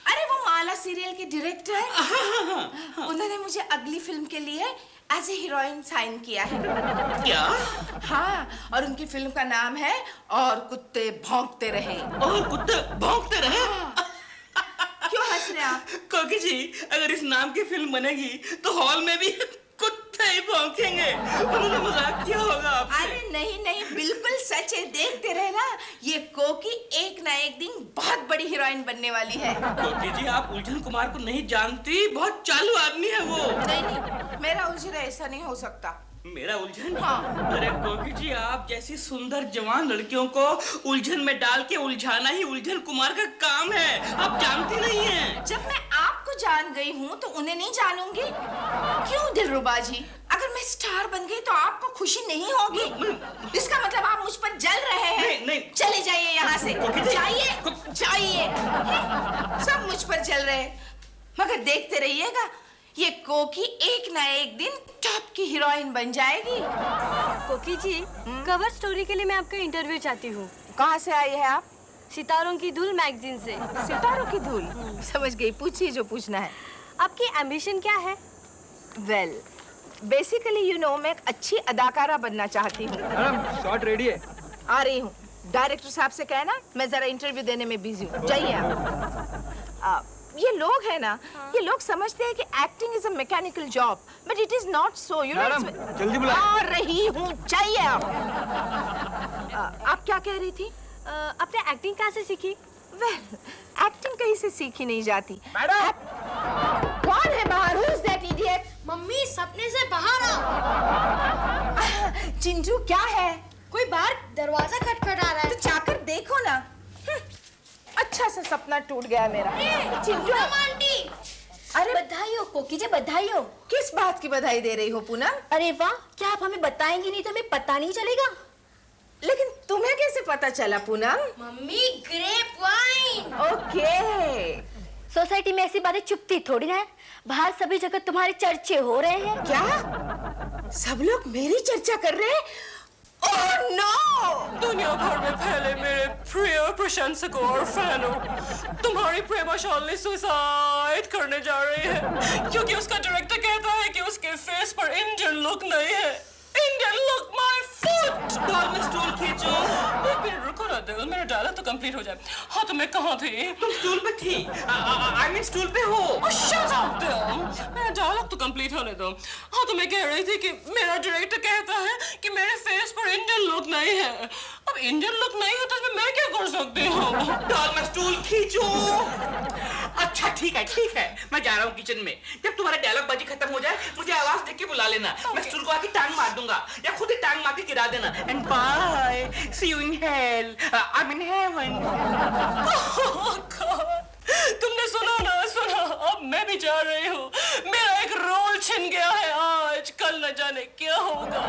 अरे वो माला सीरियल के डायरेक्टर हैं। उन्होंने मुझे अगली फिल्म के लिए एज ए हीरोइन साइन किया है। क्या? हाँ, और उनकी फिल्म का नाम है और कुत्ते भौंकते रहे। और कुत्ते भौंकते रहे? क्यों हंस रहे आप? कोकी जी, अगर इस नाम की फिल्म बनेगी तो हॉल में भी कुत्ते ही भौंकेंगे। उन्होंने मजाक किया होगा आपसे। अरे नहीं, बिल्कुल सच है। देखते रहे ना, ये कोकी एक ना एक दिन बहुत बड़ी हीरोइन बनने वाली है। कोकी जी, आप उलझन कुमार को नहीं जानती, बहुत चालू आदमी है वो। नहीं, मेरा उलझन ऐसा नहीं हो सकता। मेरा उलझन? हाँ। अरे कोकी जी, आप जैसी सुंदर जवान लड़कियों को उलझन में डाल के उलझाना ही उलझन कुमार का काम है। आप जानती नहीं हैं। जब मैं आपको जान गई हूँ तो उन्हें नहीं जानूंगी? क्यों दिलरुबा जी, अगर मैं स्टार बन गई तो आपको खुशी नहीं होगी? इसका मतलब आप मुझ पर जल रहे हैं। नहीं। चले जाइए यहाँ से। जाइए। सब मुझ पर जल रहे हैं, मगर देखते रहिएगा, ये कोकी एक ना एक दिन टॉप की हीरोइन बन जाएगी। कोकी जी, कवर स्टोरी के लिए मैं आपका इंटरव्यू चाहती हूँ। कहाँ से आई है आप? सितारों की धूल मैगजीन से। सितारों की धूल? समझ गई, पूछिए जो पूछना है। आपकी एम्बिशन क्या है? वेल, बेसिकली यू नो, मैं एक अच्छी अदाकारा बनना चाहती हूँ। मैडम शॉट रेडी है। आ रही हूँ। डायरेक्टर साहब से कहना मैं जरा इंटरव्यू देने में बिजी हूँ। जाइए आप। ये लोग है ना, ये लोग समझते हैं कि acting is a mechanical job, but it is not so. You know, जल्दी बुलाएं। आ रही हूँ, चाहिए आप क्या कह रही थी? आपने एक्टिंग कहाँ से सीखी? वेल, एक्टिंग कहीं से सीखी नहीं जाती। मैडम, कौन है बाहर? Who's that idiot? मम्मी, सपने से बाहर आओ। चिंटू, क्या है? कोई बाहर दरवाजा खटखटा रहा है। तो जाकर देखो ना। अच्छा सा सपना टूट गया मेरा। चिंटू आंटी, अरे बधाई हो कोकी जी, बधाई हो। किस बात की बधाई दे रही हो पूनम? अरे वाह, क्या आप हमें बताएंगी नहीं तो हमें पता नहीं चलेगा? लेकिन तुम्हें कैसे पता चला Poonam? Mummy, grape wine. Okay. Society में ऐसी बातें चुपती थोड़ी ना है, बाहर सभी जगह तुम्हारे चर्चे हो रहे हैं। क्या सब लोग मेरी चर्चा कर रहे हैं? Oh no! दुनिया भर में फैले मेरे प्रिय प्रशंसकों और फैनों, तुम्हारी प्रेमा शालिनी सुसाइड करने जा रही है क्योंकि उसका डायरेक्टर कहता है कि उसके फेस पर इंडियन लुक नहीं है। Indian look my foot. डाल में स्टूल खींचो। एक मिनट रुको ना दिल, मेरा डायलॉग तो कंप्लीट हो जाए। हाँ, तो मैं कहाँ थी? तुम स्टूल पे थी। आई मीन स्टूल पे हो। शट अप दिल, मेरा डायलॉग तो कंप्लीट होने दो। हाँ, तो मैं कह रही थी कि मेरा डायरेक्टर कहता है कि मेरे फेस पर इंडियन लुक नहीं है। अब अब इंडियन लुक नहीं है तो इसमें मैं क्या कर सकती हूँ? डॉल मैं स्टूल खींचूं? अच्छा ठीक है, मैं जा रहा हूँ किचन में। जब तुम्हारा डायलॉग बाजी खत्म हो जाए मुझे आवाज देख के बुला लेना। मैं स्टूल को आके टांग मार दूंगा या खुद ही टांग मार के गिरा देना। And bye, see you in hell, I mean heaven. तुमने सुना, अब मैं भी जा रही हूँ। मेरा एक रोल छिन गया है आज, कल न जाने क्या होगा।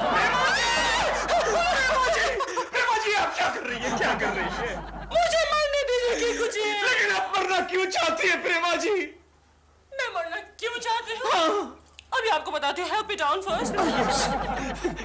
प्रेमा जी आप क्या कर रही है? मुझे मरने दीजिए कुछ। लेकिन आप मरना क्यों चाहती है प्रेमा जी? मैं मरना क्यों चाहती हूँ? अभी आपको बताती हूँ। Help me down first.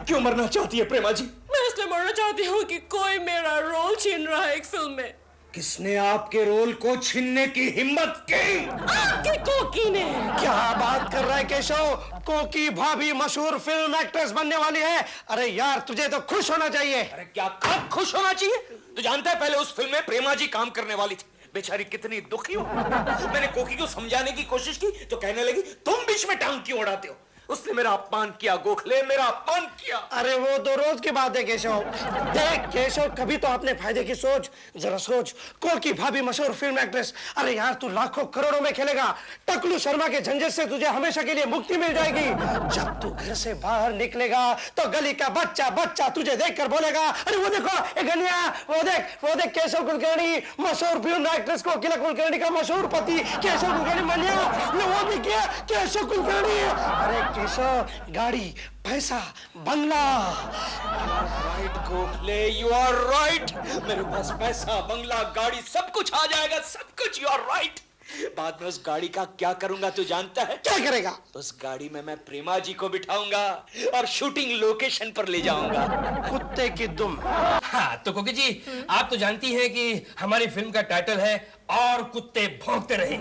क्यों मरना चाहती है प्रेमा जी? मैं इसलिए मरना चाहती हूँ कि कोई मेरा रोल छीन रहा है एक फिल्म में। किसने आपके रोल को छीनने की हिम्मत की? आपके कोकी ने। क्या बात कर रहा है केशव? कोकी भाभी मशहूर फिल्म एक्ट्रेस बनने वाली है। अरे यार तुझे तो खुश होना चाहिए। अरे क्या कब खुश होना चाहिए? तू जानता है पहले उस फिल्म में प्रेमा जी काम करने वाली थी, बेचारी कितनी दुखी हो। मैंने कोकी को समझाने की कोशिश की तो कहने लगी तुम बीच में टांग क्यों उड़ाते हो। उसने मेरा अपमान किया गोखले, मेरा अपमान किया। अरे वो तो रोज की बात है केशव। देख केशव, कभी तो अपने फायदे की सोच। जरा सोच, कोकी भाभी मशहूर फिल्म एक्ट्रेस। अरे यार तू लाखों करोड़ों में खेलेगा। टकलू शर्मा के झंझट से तुझे हमेशा के लिए मुक्ति मिल जाएगी। जब तू घर से बाहर निकलेगा तो गली का बच्चा तुझे देखकर बोलेगा अरे वो देखो एक गनिया, वो देख केशव कुलकर्णी मशहूर फिल्म एक्ट्रेस कोकिला कुलकर्णी का मशहूर पति केशव कुलकर्णी मनिया। वो भी क्या केशव कुलकर्णी। अरे केशव, गाड़ी, पैसा, बंगला। Right Gokhale, you are right. मेरे पास पैसा, बंगला, गाड़ी सब कुछ आ जाएगा, सब कुछ। You are right. बाद में उस गाड़ी का क्या करूंगा तू जानता है? क्या करेगा? उस गाड़ी में मैं प्रेमा जी को बिठाऊंगा और शूटिंग लोकेशन पर ले जाऊंगा। कुत्ते की दुम। हाँ तो कोकी जी आप तो जानती हैं कि हमारी फिल्म का टाइटल है और कुत्ते भौंकते रहे।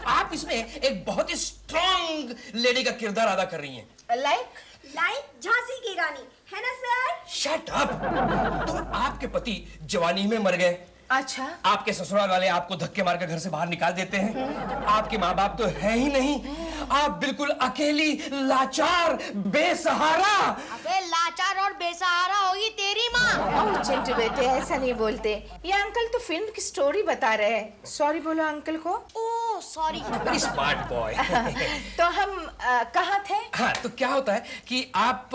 आप इसमें एक बहुत ही स्ट्रॉन्ग लेडी का किरदार अदा कर रही हैं। लाइक झांसी की रानी है ना सर? Shut up. तो आपके पति जवानी में मर गए। अच्छा। आपके ससुराल वाले आपको धक्के मारकर घर से बाहर निकाल देते हैं। आपके माँ बाप तो है ही नहीं। आप बिल्कुल अकेली, लाचार, बेसहारा। अबे लाचार और बेसहारा होगी तेरी माँ। चिंटू बेटे ऐसा नहीं बोलते। ये अंकल तो फिल्म की स्टोरी बता रहे हैं। सॉरी बोलो अंकल को। Oh sorry. Very smart boy. तो हम कहाँ थे? हाँ तो क्या होता है कि आप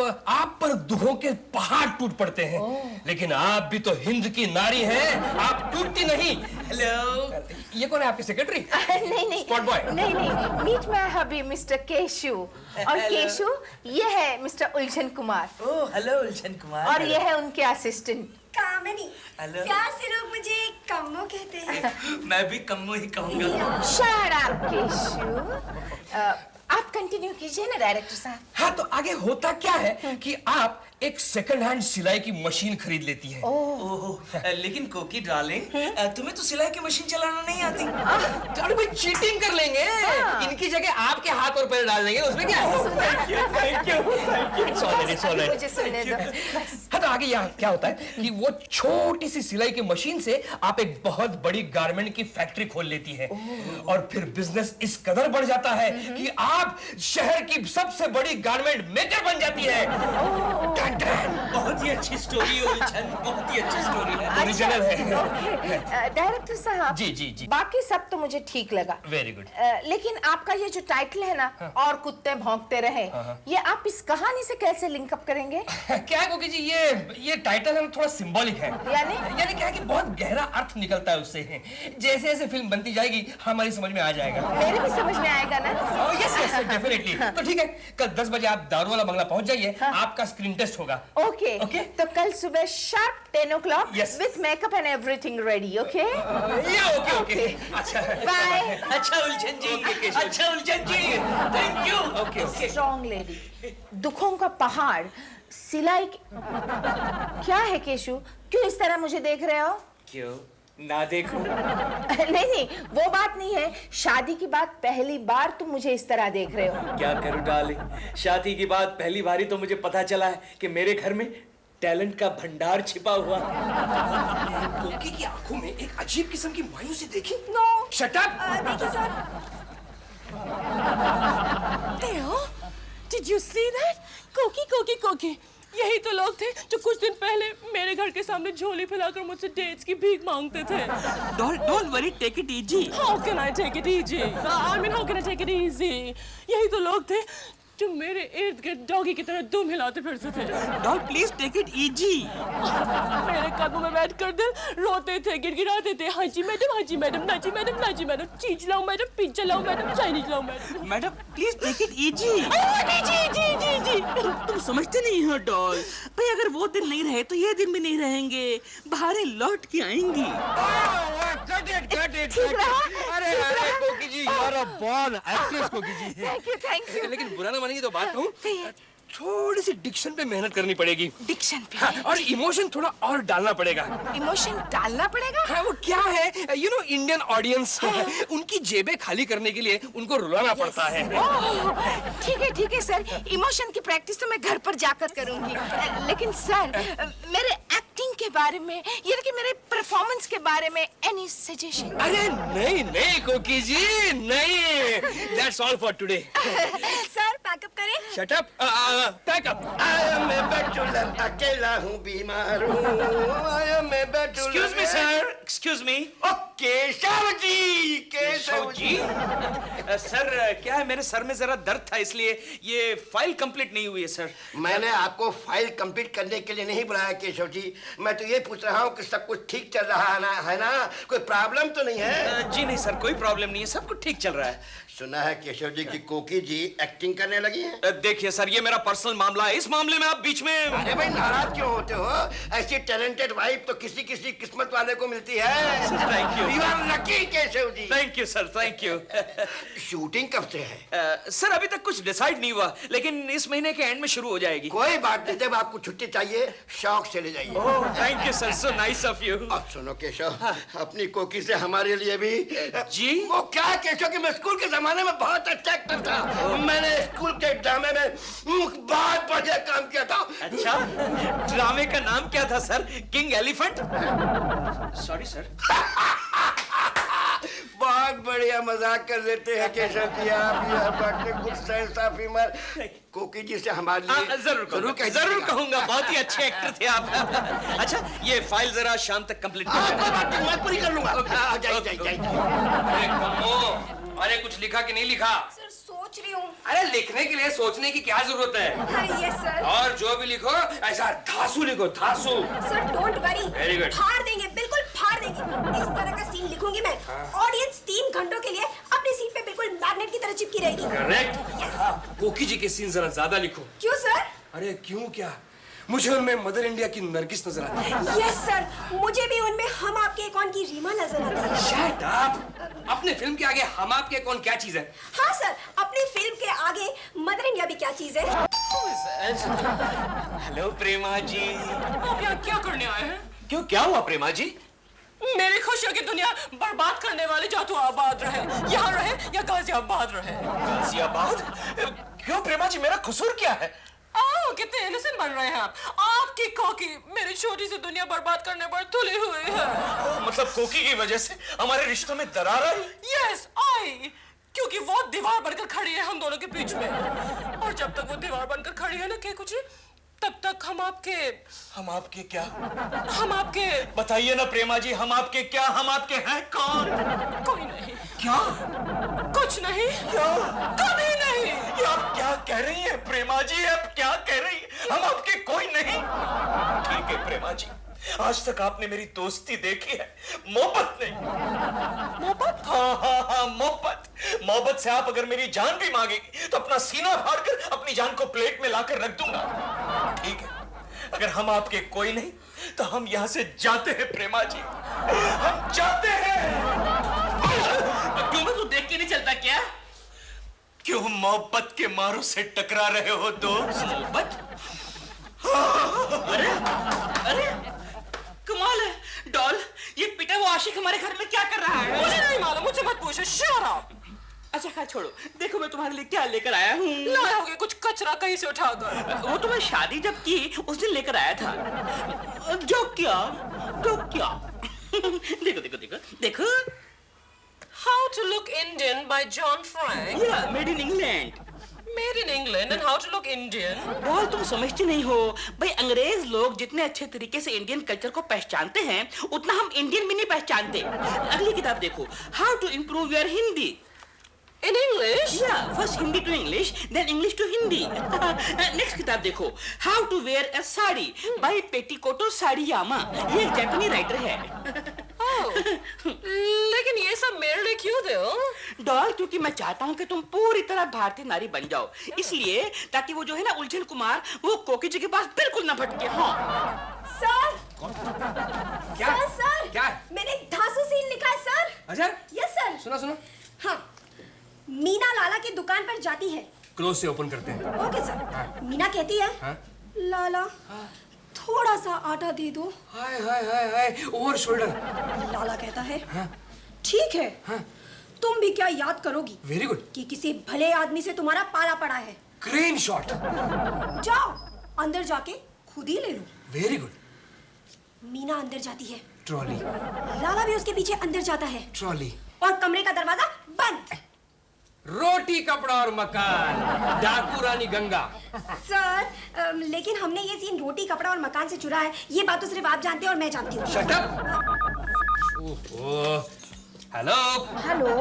पर दुखों के पहाड़ टूट पड़ते हैं। लेकिन आप भी तो हिंद की नारी हैं, आप टूटती नहीं। हेलो, ये कौन है आपकी सेक्रेटरी? नहीं स्पॉट बॉय। नहीं meet my hubby mister Keshu. और केशु ये है मिस्टर उलझन कुमार। ओह हेलो उलझन कुमार। और ये है उनके असिस्टेंट कामिनी। प्यार से लोग मुझे कम्मो कहते हैं। मैं भी कम्मो ही कहूंगा। Shut up Keshu. आप कंटिन्यू कीजिए ना डायरेक्टर साहब। हाँ तो आगे होता क्या है कि आप एक सेकंड हैंड सिलाई की मशीन खरीद लेती है। ओह लेकिन कोकी डार्लिंग तुम्हें तो सिलाई की मशीन चलाना नहीं आती। अरे भाई चीटिंग कर लेंगे। इनकी जगह आपके हाथ और पैर डाल देंगे, उसमें क्या है? Thank you. मुझे सुनने दो। हाँ तो आगे यहाँ क्या होता है कि वो छोटी सी सिलाई की मशीन से आप एक बहुत बड़ी गारमेंट की फैक्ट्री खोल लेती है। और फिर बिजनेस इस कदर बढ़ जाता है कि आप शहर की सबसे बड़ी गारमेंट मेकर बन जाती है। बहुत ही अच्छी स्टोरी है उलझन, बहुत ही अच्छी स्टोरी है। ओरिजिनल है। डायरेक्टर साहब जी। बाकी सब तो मुझे ठीक लगा। Very good. लेकिन आपका ये जो टाइटल है ना, और कुत्ते भौंकते रहे, ये आप इस कहानी से कैसे लिंकअप करेंगे? क्या है कोकी जी, ये टाइटल है थोड़ा सिंबॉलिक है। यानी क्या है कि बहुत गहरा अर्थ निकलता है उससे। जैसे जैसे फिल्म बनती जाएगी हमारी समझ में आ जाएगा। मेरे भी समझ में आएगा ना? Yes definitely. तो ठीक है, कल 10 बजे आप दारू वाला बंगला पहुंच जाइए। आपका स्क्रीन टेस्ट होगा। ओके। तो कल सुबह sharp 10 o'clock with makeup and everything ready. Okay? Okay. अच्छा बाय। अच्छा उलझन जी। Thank you. Okay. Strong lady, दुखों का पहाड़, सिलाई क्या है केशु? क्यों इस तरह मुझे देख रहे हो? क्यों ना देखो? नहीं वो बात नहीं है। शादी की बात पहली बार तुम मुझे इस तरह देख रहे हो। क्या करूं डार्लिंग, शादी की बात पहली बारी तो मुझे पता चला है कि मेरे घर में टैलेंट का भंडार छिपा हुआ। कोकी की आंखों में एक अजीब किस्म की मायूसी देखी। नो। Shut up. देखिए sir. Theo, did you see that? Koki. यही तो लोग थे जो कुछ दिन पहले मेरे घर के सामने झोली फैलाकर मुझसे डेट्स की भीख मांगते थे। Don't worry, take it easy. How can I take it easy? I mean, how can I take it easy? यही तो लोग थे जो मेरे इर्द गिर्द डॉगी की तरह दुम हिलाते फिरते थे। Dog, please take it easy. मेरे कदमों में बैठकर दिल रोते थे, गिड़गिड़ाते थे। हाँ जी मैडम, हाँ जी मैडम, ना जी मैडम, ना जी मैडम, चीज लाओ मैडम, पिज्जा लाओ मैडम, चाइनीज लाओ madam. Madam, please take it easy. जी। तुम समझते नहीं हो डॉल, भाई अगर वो दिन नहीं रहे तो ये दिन भी नहीं रहेंगे, बाहर लौट के आएंगी। अरे कोकी जी, you are a born actress, कोकी जी। Thank you. लेकिन बुरा ना मानेंगे तो बात कहूं, थोड़ी सी डिक्शन पे मेहनत करनी पड़ेगी। डिक्शन पे? हाँ, और इमोशन थोड़ा और डालना पड़ेगा। इमोशन डालना पड़ेगा? हाँ, वो क्या है, यू नो इंडियन ऑडियंस, उनकी जेबें खाली करने के लिए उनको रुलाना पड़ता है। ठीक है सर, इमोशन की प्रैक्टिस तो मैं घर पर जाकर करूंगी। लेकिन सर, मेरे एक्टिंग के बारे में, यानी कि मेरे परफॉर्मेंस के बारे में एनी सजेशन? अरे नहीं कोकी जी, नहीं। That's all for today. Sir pack up करें? Shut up. Pack up. मैं बैठूलर अकेला हूँ, बीमार हूँ। मैं बैठूलर। Excuse me, sir. Excuse me. Keshav ji. Sir क्या है, मेरे सर में जरा दर्द था, इसलिए ये फाइल कंप्लीट नहीं हुई है सर। मैंने आपको फाइल कंप्लीट करने के लिए नहीं बुलाया केशव जी, मैं तो ये पूछ रहा हूँ कि सब कुछ ठीक चल रहा है ना, कोई प्रॉब्लम तो नहीं है? जी नहीं सर, कोई प्रॉब्लम नहीं है, सब कुछ ठीक चल रहा है। सुना है केशव जी की कोकी जी एक्टिंग करने लगी है। देखिए सर, ये मेरा पर्सनल मामला है, इस मामले में आप बीच में। अरे भाई नाराज क्यों होते हो? ऐसी टैलेंटेड वाइफ तो किसी किस्मत वाले को मिलती है। Thank you. You are lucky Keshav ji. Thank you sir, thank you. Shooting कब से है? सर अभी तक कुछ डिसाइड नहीं हुआ, लेकिन इस महीने के एंड में शुरू हो जाएगी। कोई बात नहीं, जब आपको छुट्टी चाहिए शौक से ले जाइए। Thank you sir, so nice of you. अब सुनो केशव, अपनी कोकी से हमारे लिए भी। जी? वो क्या केशव कि मैं स्कूल के जमाने में बहुत अच्छा एक्टर था, मैंने स्कूल के ड्रामे में बहुत बढ़िया काम किया था। अच्छा, ड्रामे का नाम क्या था sir? King elephant? Sorry sir. बहुत बढ़िया मजाक कर लेते हैं केशव जी आप। You have good sense of humour. कोकी जी से हमारे लिए जरूर कहूंगा, बहुत ही अच्छे एक्टर थे आप। अच्छा, ये फाइल जरा शाम तक कंप्लीट कर। मैं पूरी कर लूंगा। जाइए। अरे कमो, अरे कुछ लिखा कि नहीं लिखा? सर सोच रही हूँ। अरे लिखने के लिए सोचने की क्या जरूरत है? हाँ यस सर। और जो भी लिखो ऐसा धांसू लिखो, धांसू। Sir don't worry, Very good. फाड़ देंगे, बिल्कुल फाड़ देंगे। इस तरह का सीन लिखूंगी मैं, ऑडियंस 3 घंटों के लिए अपनी सीट पे बिल्कुल मैग्नेट की तरह चिपकी रहेगी। करेक्ट। कोकी जी के सीन जरा ज्यादा लिखो। क्यों सर? अरे क्यों क्या, मुझे उनमें मदर इंडिया की नरगिस नजर आती है। यस सर, मुझे भी उनमें हम आपके कौन की रीमा नजर आती है। Shut up. अपने फिल्म के आगे हम आपके कौन क्या चीज है? हाँ सर, अपनी फिल्म के आगे मदर इंडिया भी क्या चीज है। हेलो प्रेमा जी। आप यहाँ क्या करने आए हैं? क्यों, क्या हुआ प्रेमा जी? मेरी खुशियों की दुनिया बर्बाद करने वाले जा तो आबाद रहे, यहाँ रहे या गाजियाबाद रहे। गाजियाबाद? क्यों प्रेमा जी, मेरा कसूर क्या है? कितने इनोसेंट बन रहे हैं आप। आपकी कोकी मेरी छोटी सी दुनिया बर्बाद करने पर तुली हुई है। मतलब कोकी की वजह से हमारे रिश्तों में दरार आई? यस आई, क्योंकि वो दीवार बनकर खड़ी है हम दोनों के बीच में, और जब तक वो दीवार बनकर खड़ी है ना के कुछ, तब तक हम आपके क्या? हम आपके बताइए ना प्रेमा जी, हम आपके क्या, हम आपके हैं कौन? कोई नहीं। क्या? कुछ नहीं। क्या? कभी नहीं। ये आप क्या कह रही हैं प्रेमा जी, आप क्या कह रही हैं? हम आपके कोई नहीं। ठीक है प्रेमा जी, आज तक आपने मेरी दोस्ती देखी है, मोहब्बत नहीं। मोहब्बत? हाँ, मोहब्बत से आप अगर मेरी जान भी मांगेगी तो अपना सीना फाड़कर अपनी जान को प्लेट में लाकर रख दूंगा। ठीक है, अगर हम आपके कोई नहीं तो हम यहाँ से जाते हैं प्रेमा जी, हम जाते हैं। क्यों, मैं तू देख के नहीं चलता क्या? क्यों मोहब्बत के मारों से टकरा रहे हो दोस्त? मोहब्बत? अरे कमाल है डॉल, ये पिटा वो आशिक हमारे घर में क्या कर रहा है? मुझे नहीं मालूम, मुझे मत पूछो। Shut up. अच्छा खैर छोड़ो, देखो मैं तुम्हारे लिए क्या लेकर आया हूँ। लाया होगे कुछ कचरा कहीं से उठाकर। वो तो मैं शादी जब की उस दिन लेकर आया था। जो क्या देखो How to Look Indian by John Frank. Yeah, made in England. Made in England and how to look Indian. Doll, तुम समझते नहीं हो भाई, अंग्रेज लोग जितने अच्छे तरीके से इंडियन कल्चर को पहचानते हैं उतना हम इंडियन भी नहीं पहचानते। अगली किताब देखो, how to improve your Hindi. In English? Yeah, first Hindi to English, then English to Hindi. Next किताब देखो, How to wear a sari by Petticoat साड़ीयामा। ये एक जापानी राइटर है। लेकिन ये सब मेरे लिए क्यों दे हो? डॉल, क्योंकि मैं चाहता हूँ कि तुम पूरी तरह भारतीय नारी बन जाओ, इसलिए ताकि वो जो है ना उलझन कुमार, वो कोकी जी के पास बिल्कुल ना भटके। हाँ सर। क्या? सर क्या? मैंने एक धांसू सीन लिखा है सर। अच्छा? Yes sir. सुनो सुनो। हाँ, मीना लाला की दुकान पर जाती है। क्लोज से ओपन करते हैं। Okay sir. मीना कहती है, लाला थोड़ा सा आटा दे दो। हाय हाय हाय हाय, ओवर शोल्डर। लाला कहता है, ठीक है, तुम भी क्या याद करोगी? Very good. कि किसी भले आदमी से तुम्हारा पाला पड़ा है। Crane shot. जाओ अंदर जाके खुद ही ले लो। Very good. मीना अंदर जाती है। ट्रॉली। लाला भी उसके पीछे अंदर जाता है। ट्रॉली। और कमरे का दरवाजा बंद। रोटी कपड़ा और मकान, डाकू रानी गंगा। सर, लेकिन हमने ये सीन रोटी कपड़ा और मकान से चुरा है, ये बात तो सिर्फ आप जानते हैं और मैं जानती हूँ। Shut up. ओहो। हेलो। हेलो,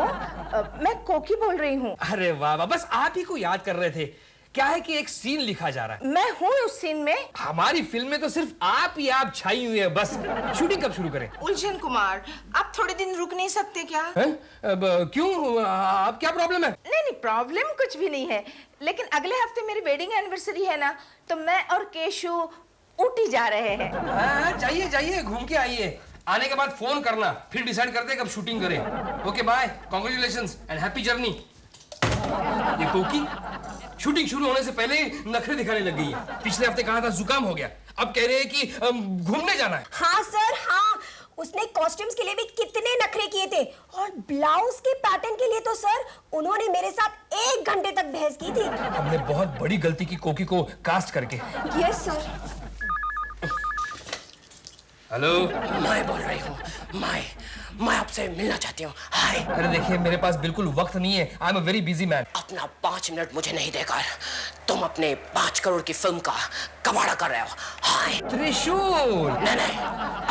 मैं कोकी बोल रही हूँ। अरे वाह वाह, बस आप ही को याद कर रहे थे। क्या है कि एक सीन लिखा जा रहा है। मैं हूँ उस सीन में। हमारी फिल्म में तो सिर्फ आप ही आप छाई हुई है बस। शूटिंग कब शुरू करें? उलझन कुमार, आप थोड़े दिन रुक नहीं सकते क्या? क्यों? आप क्या प्रॉब्लम है? नहीं, प्रॉब्लम कुछ भी नहीं है, लेकिन अगले हफ्ते मेरी वेडिंग एनिवर्सरी है ना, तो मैं और केशु ऊटी जा रहे हैं। जाइए जाइए, घूम के आइए। आने के बाद फोन करना, फिर डिसाइड करते हैं कब शूटिंग करें। Okay bye, congratulations and happy journey. ये कोकी शूटिंग शुरू होने से पहले ही नखरे दिखाने लग गई है। पिछले हफ्ते कहा था जुकाम हो गया, अब कह रहे हैं कि घूमने जाना है। हाँ सर, हाँ, उसने कॉस्ट्यूम्स के लिए भी कितने नखरे किए थे, और ब्लाउज के पैटर्न के लिए तो सर उन्होंने मेरे साथ 1 घंटे तक बहस की थी। हमने बहुत बड़ी गलती की कोकी को कास्ट करके। Yes sir. हेलो। मैं बोल रही हूँ। मैं आपसे मिलना चाहती हूँ। हाय। अरे देखिए, मेरे पास बिल्कुल वक्त नहीं है। I am a very busy man. अपना 5 मिनट मुझे नहीं देकर तुम अपने 5 करोड़ की फिल्म का कबाड़ा कर रहे हो। हाय। त्रिशूल। नहीं,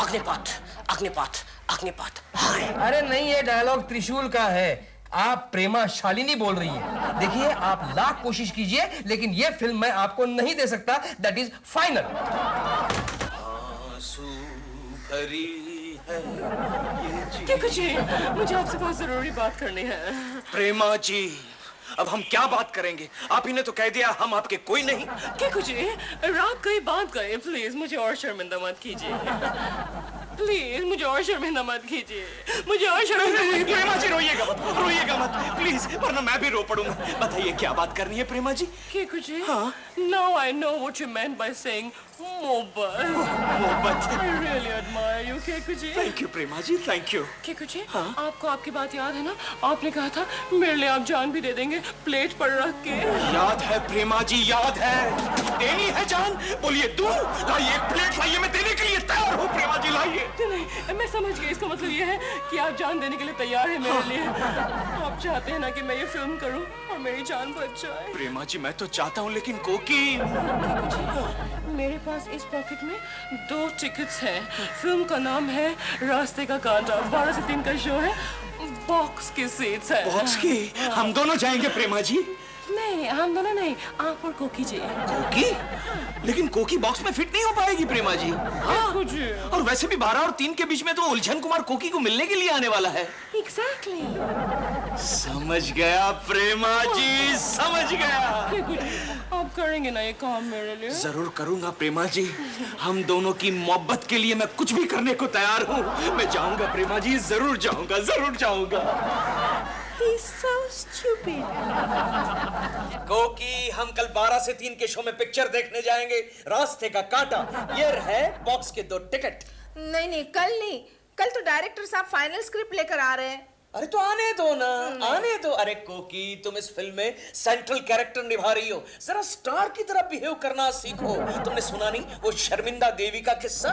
अग्निपथ अग्निपथ अग्निपथ। हाय। अरे नहीं, ये डायलॉग त्रिशूल का है। आप प्रेमा शालिनी बोल रही हैं। देखिए, आप लाख कोशिश कीजिए, लेकिन ये फिल्म मैं आपको नहीं दे सकता। That is final. क्या कुछ है? मुझे आपसे बहुत जरूरी बात करनी है। प्रेमा जी, अब हम क्या बात करेंगे? आप ही ने तो कह दिया हम आपके कोई नहीं। क्या कुछ है? रात गई बात गई, प्लीज मुझे और शर्मिंदा मत कीजिए। प्लीज मुझे और शर्मिंदा मत कीजिए। मुझे और शर्मिंदा मत कीजिए। प्रेमा जी रोइएगा मत प्लीज, वरना मैं भी रो पड़ूंगा। बताइए क्या बात करनी है प्रेमा जी? क्या कुछ है? हाँ। Now I know what you meant by saying मोहब्बत। I really admire you, क्या कुछ है? Thank you Prema ji, thank you। क्या कुछ है? हाँ? आपको आपकी बात याद है ना? आपने कहा था मेरे लिए आप जान भी दे देंगे प्लेट पर रख के। याद है प्रेमा जी, याद है। देनी है जान? बोलिए दूं? लाइए, एक प्लेट लाइए, मैं देने के लिए तैयार हूँ प्रेमा जी, लाइए। नहीं, मैं समझ गई। इसका मतलब ये है कि आप जान देने के लिए तैयार हैं मेरे लिए। आप चाहते हैं ना कि मैं ये फिल्म करूं और मेरी जान बच जाए। प्रेमा जी, मैं तो चाहता हूँ, लेकिन कोकी। मेरे पास इस पॉकेट में 2 टिकट्स हैं। फिल्म का नाम है रास्ते का कांटा। 12 से 3 का शो है। बॉक्स की सीट्स है। बॉक्स की? हम दोनों जाएंगे प्रेमा जी? नहीं, हम दोनों नहीं, आप और कोकी जी। कोकी? लेकिन कोकी बॉक्स में फिट नहीं हो पाएगी प्रेमा जी। हाँ। और वैसे भी 12 और 3 के बीच में तो उलझन कुमार कोकी को मिलने के लिए आने वाला है। Exactly। समझ गया प्रेमा जी, समझ गया। आप करेंगे ना ये काम मेरे लिए? जरूर करूंगा प्रेमा जी। हम दोनों की मोहब्बत के लिए मैं कुछ भी करने को तैयार हूँ। मैं जाऊंगा प्रेमा जी, जरूर जाऊंगा, जरूर जाऊंगा। He's so stupid। कोकी, हम कल 12 से 3 के शो में पिक्चर देखने जाएंगे, रास्ते का कांटा। ये है बॉक्स के 2 टिकट। नहीं, कल नहीं, कल तो डायरेक्टर साहब फाइनल स्क्रिप्ट लेकर आ रहे हैं। अरे तो आने दो ना, आने दो। अरे कोकी, तुम इस फिल्म में सेंट्रल कैरेक्टर निभा रही हो, जरा स्टार की तरह बिहेव करना सीखो। तुमने सुना नहीं वो शर्मिंदा देवी का किस्सा?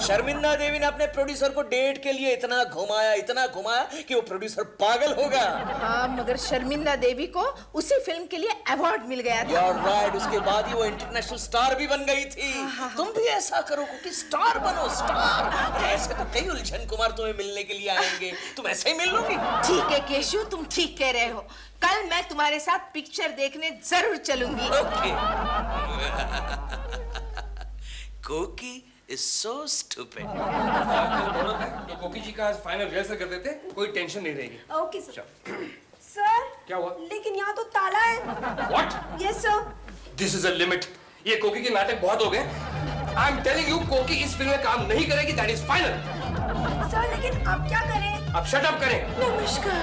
शर्मिंदा देवी ने अपने प्रोड्यूसर को डेट के लिए इतना घुमाया कि वो प्रोड्यूसर पागल हो गया। हाँ, मगर शर्मिंदा देवी को उसी फिल्म के लिए अवार्ड मिल गया था। राइट, उसके बाद ही वो इंटरनेशनल स्टार भी बन गई थी। तुम भी ऐसा करो कि स्टार बनो, स्टार। ऐसे तो कई उलझन कुमार तुम्हें मिलने के लिए आएंगे, तुम ऐसे ही मिल लोगी। ठीक है केशु, तुम ठीक कह रहे हो। कल मैं तुम्हारे साथ पिक्चर देखने जरूर चलूंगी। ओके। कोकी is so stupid. तो कोकी जी का फाइनल रिहर्सल कर देते, कोई टेंशन नहीं रहेगी। Okay sir. सर, क्या हुआ? लेकिन यहाँ तो ताला है। What? Yes sir. This is a limit. ये कोकी के नाटक बहुत हो गए। I am telling you, कोकी इस फिल्म में काम नहीं करेगी, that is final. सर, लेकिन अब क्या करें? अब शट अप करें। नमस्कार।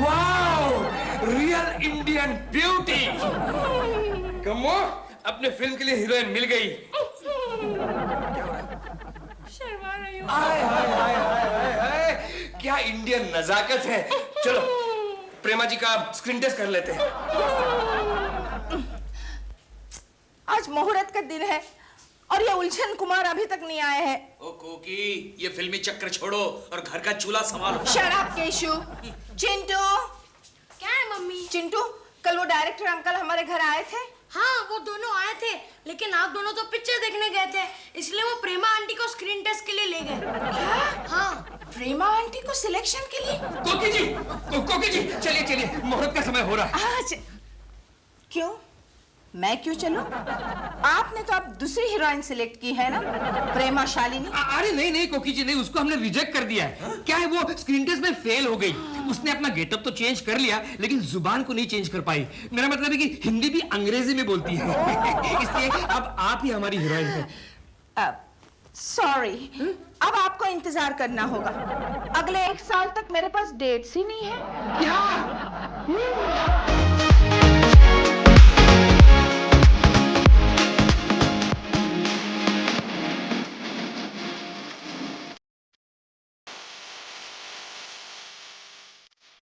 Wow, real Indian beauty. कमो, अपने फिल्म के लिए हीरोइन मिल गई। शर्मा रही हूँ। हाय हाय हाय हाय हाय, क्या इंडियन नजाकत है। चलो प्रेमा जी का स्क्रीन टेस्ट कर लेते हैं। आज मुहूर्त का दिन है और ये उलझन कुमार अभी तक नहीं आए हैं। ओ कोकी, ये फिल्मी चक्कर छोड़ो और घर का चूल्हा संभालो। शराब केशु। चिंटू। क्या है मम्मी? चिंटू, कल वो डायरेक्टर अंकल हमारे घर आए थे। हाँ, वो दोनों आए थे, लेकिन आप दोनों तो पिक्चर देखने गए थे, इसलिए वो प्रेमा आंटी को स्क्रीन टेस्ट के लिए ले गए। क्या? हाँ, प्रेमा आंटी को सिलेक्शन के लिए? कोकी जी, कोकी जी, चलिए चलिए, मुहूर्त का समय हो रहा है। आज क्यों? मैं क्यों चलूं? आपने तो अब दूसरी हीरोइन सिलेक्ट की है ना, प्रेमा शालिनी। अरे नहीं नहीं कोकी जी, नहीं, उसको हमने रिजेक्ट कर दिया है। क्या है, वो स्क्रीन टेस्ट में फेल हो गई। उसने अपना गेटअप तो चेंज कर लिया, लेकिन जुबान को नहीं चेंज कर पाई। मेरा मतलब है कि हिंदी भी अंग्रेजी में बोलती है। इसलिए अब आप ही हमारी हीरोइन हैं। सॉरी, अब आपको इंतजार करना होगा। अगले 1 साल तक मेरे पास डेट्स ही नहीं है। क्या?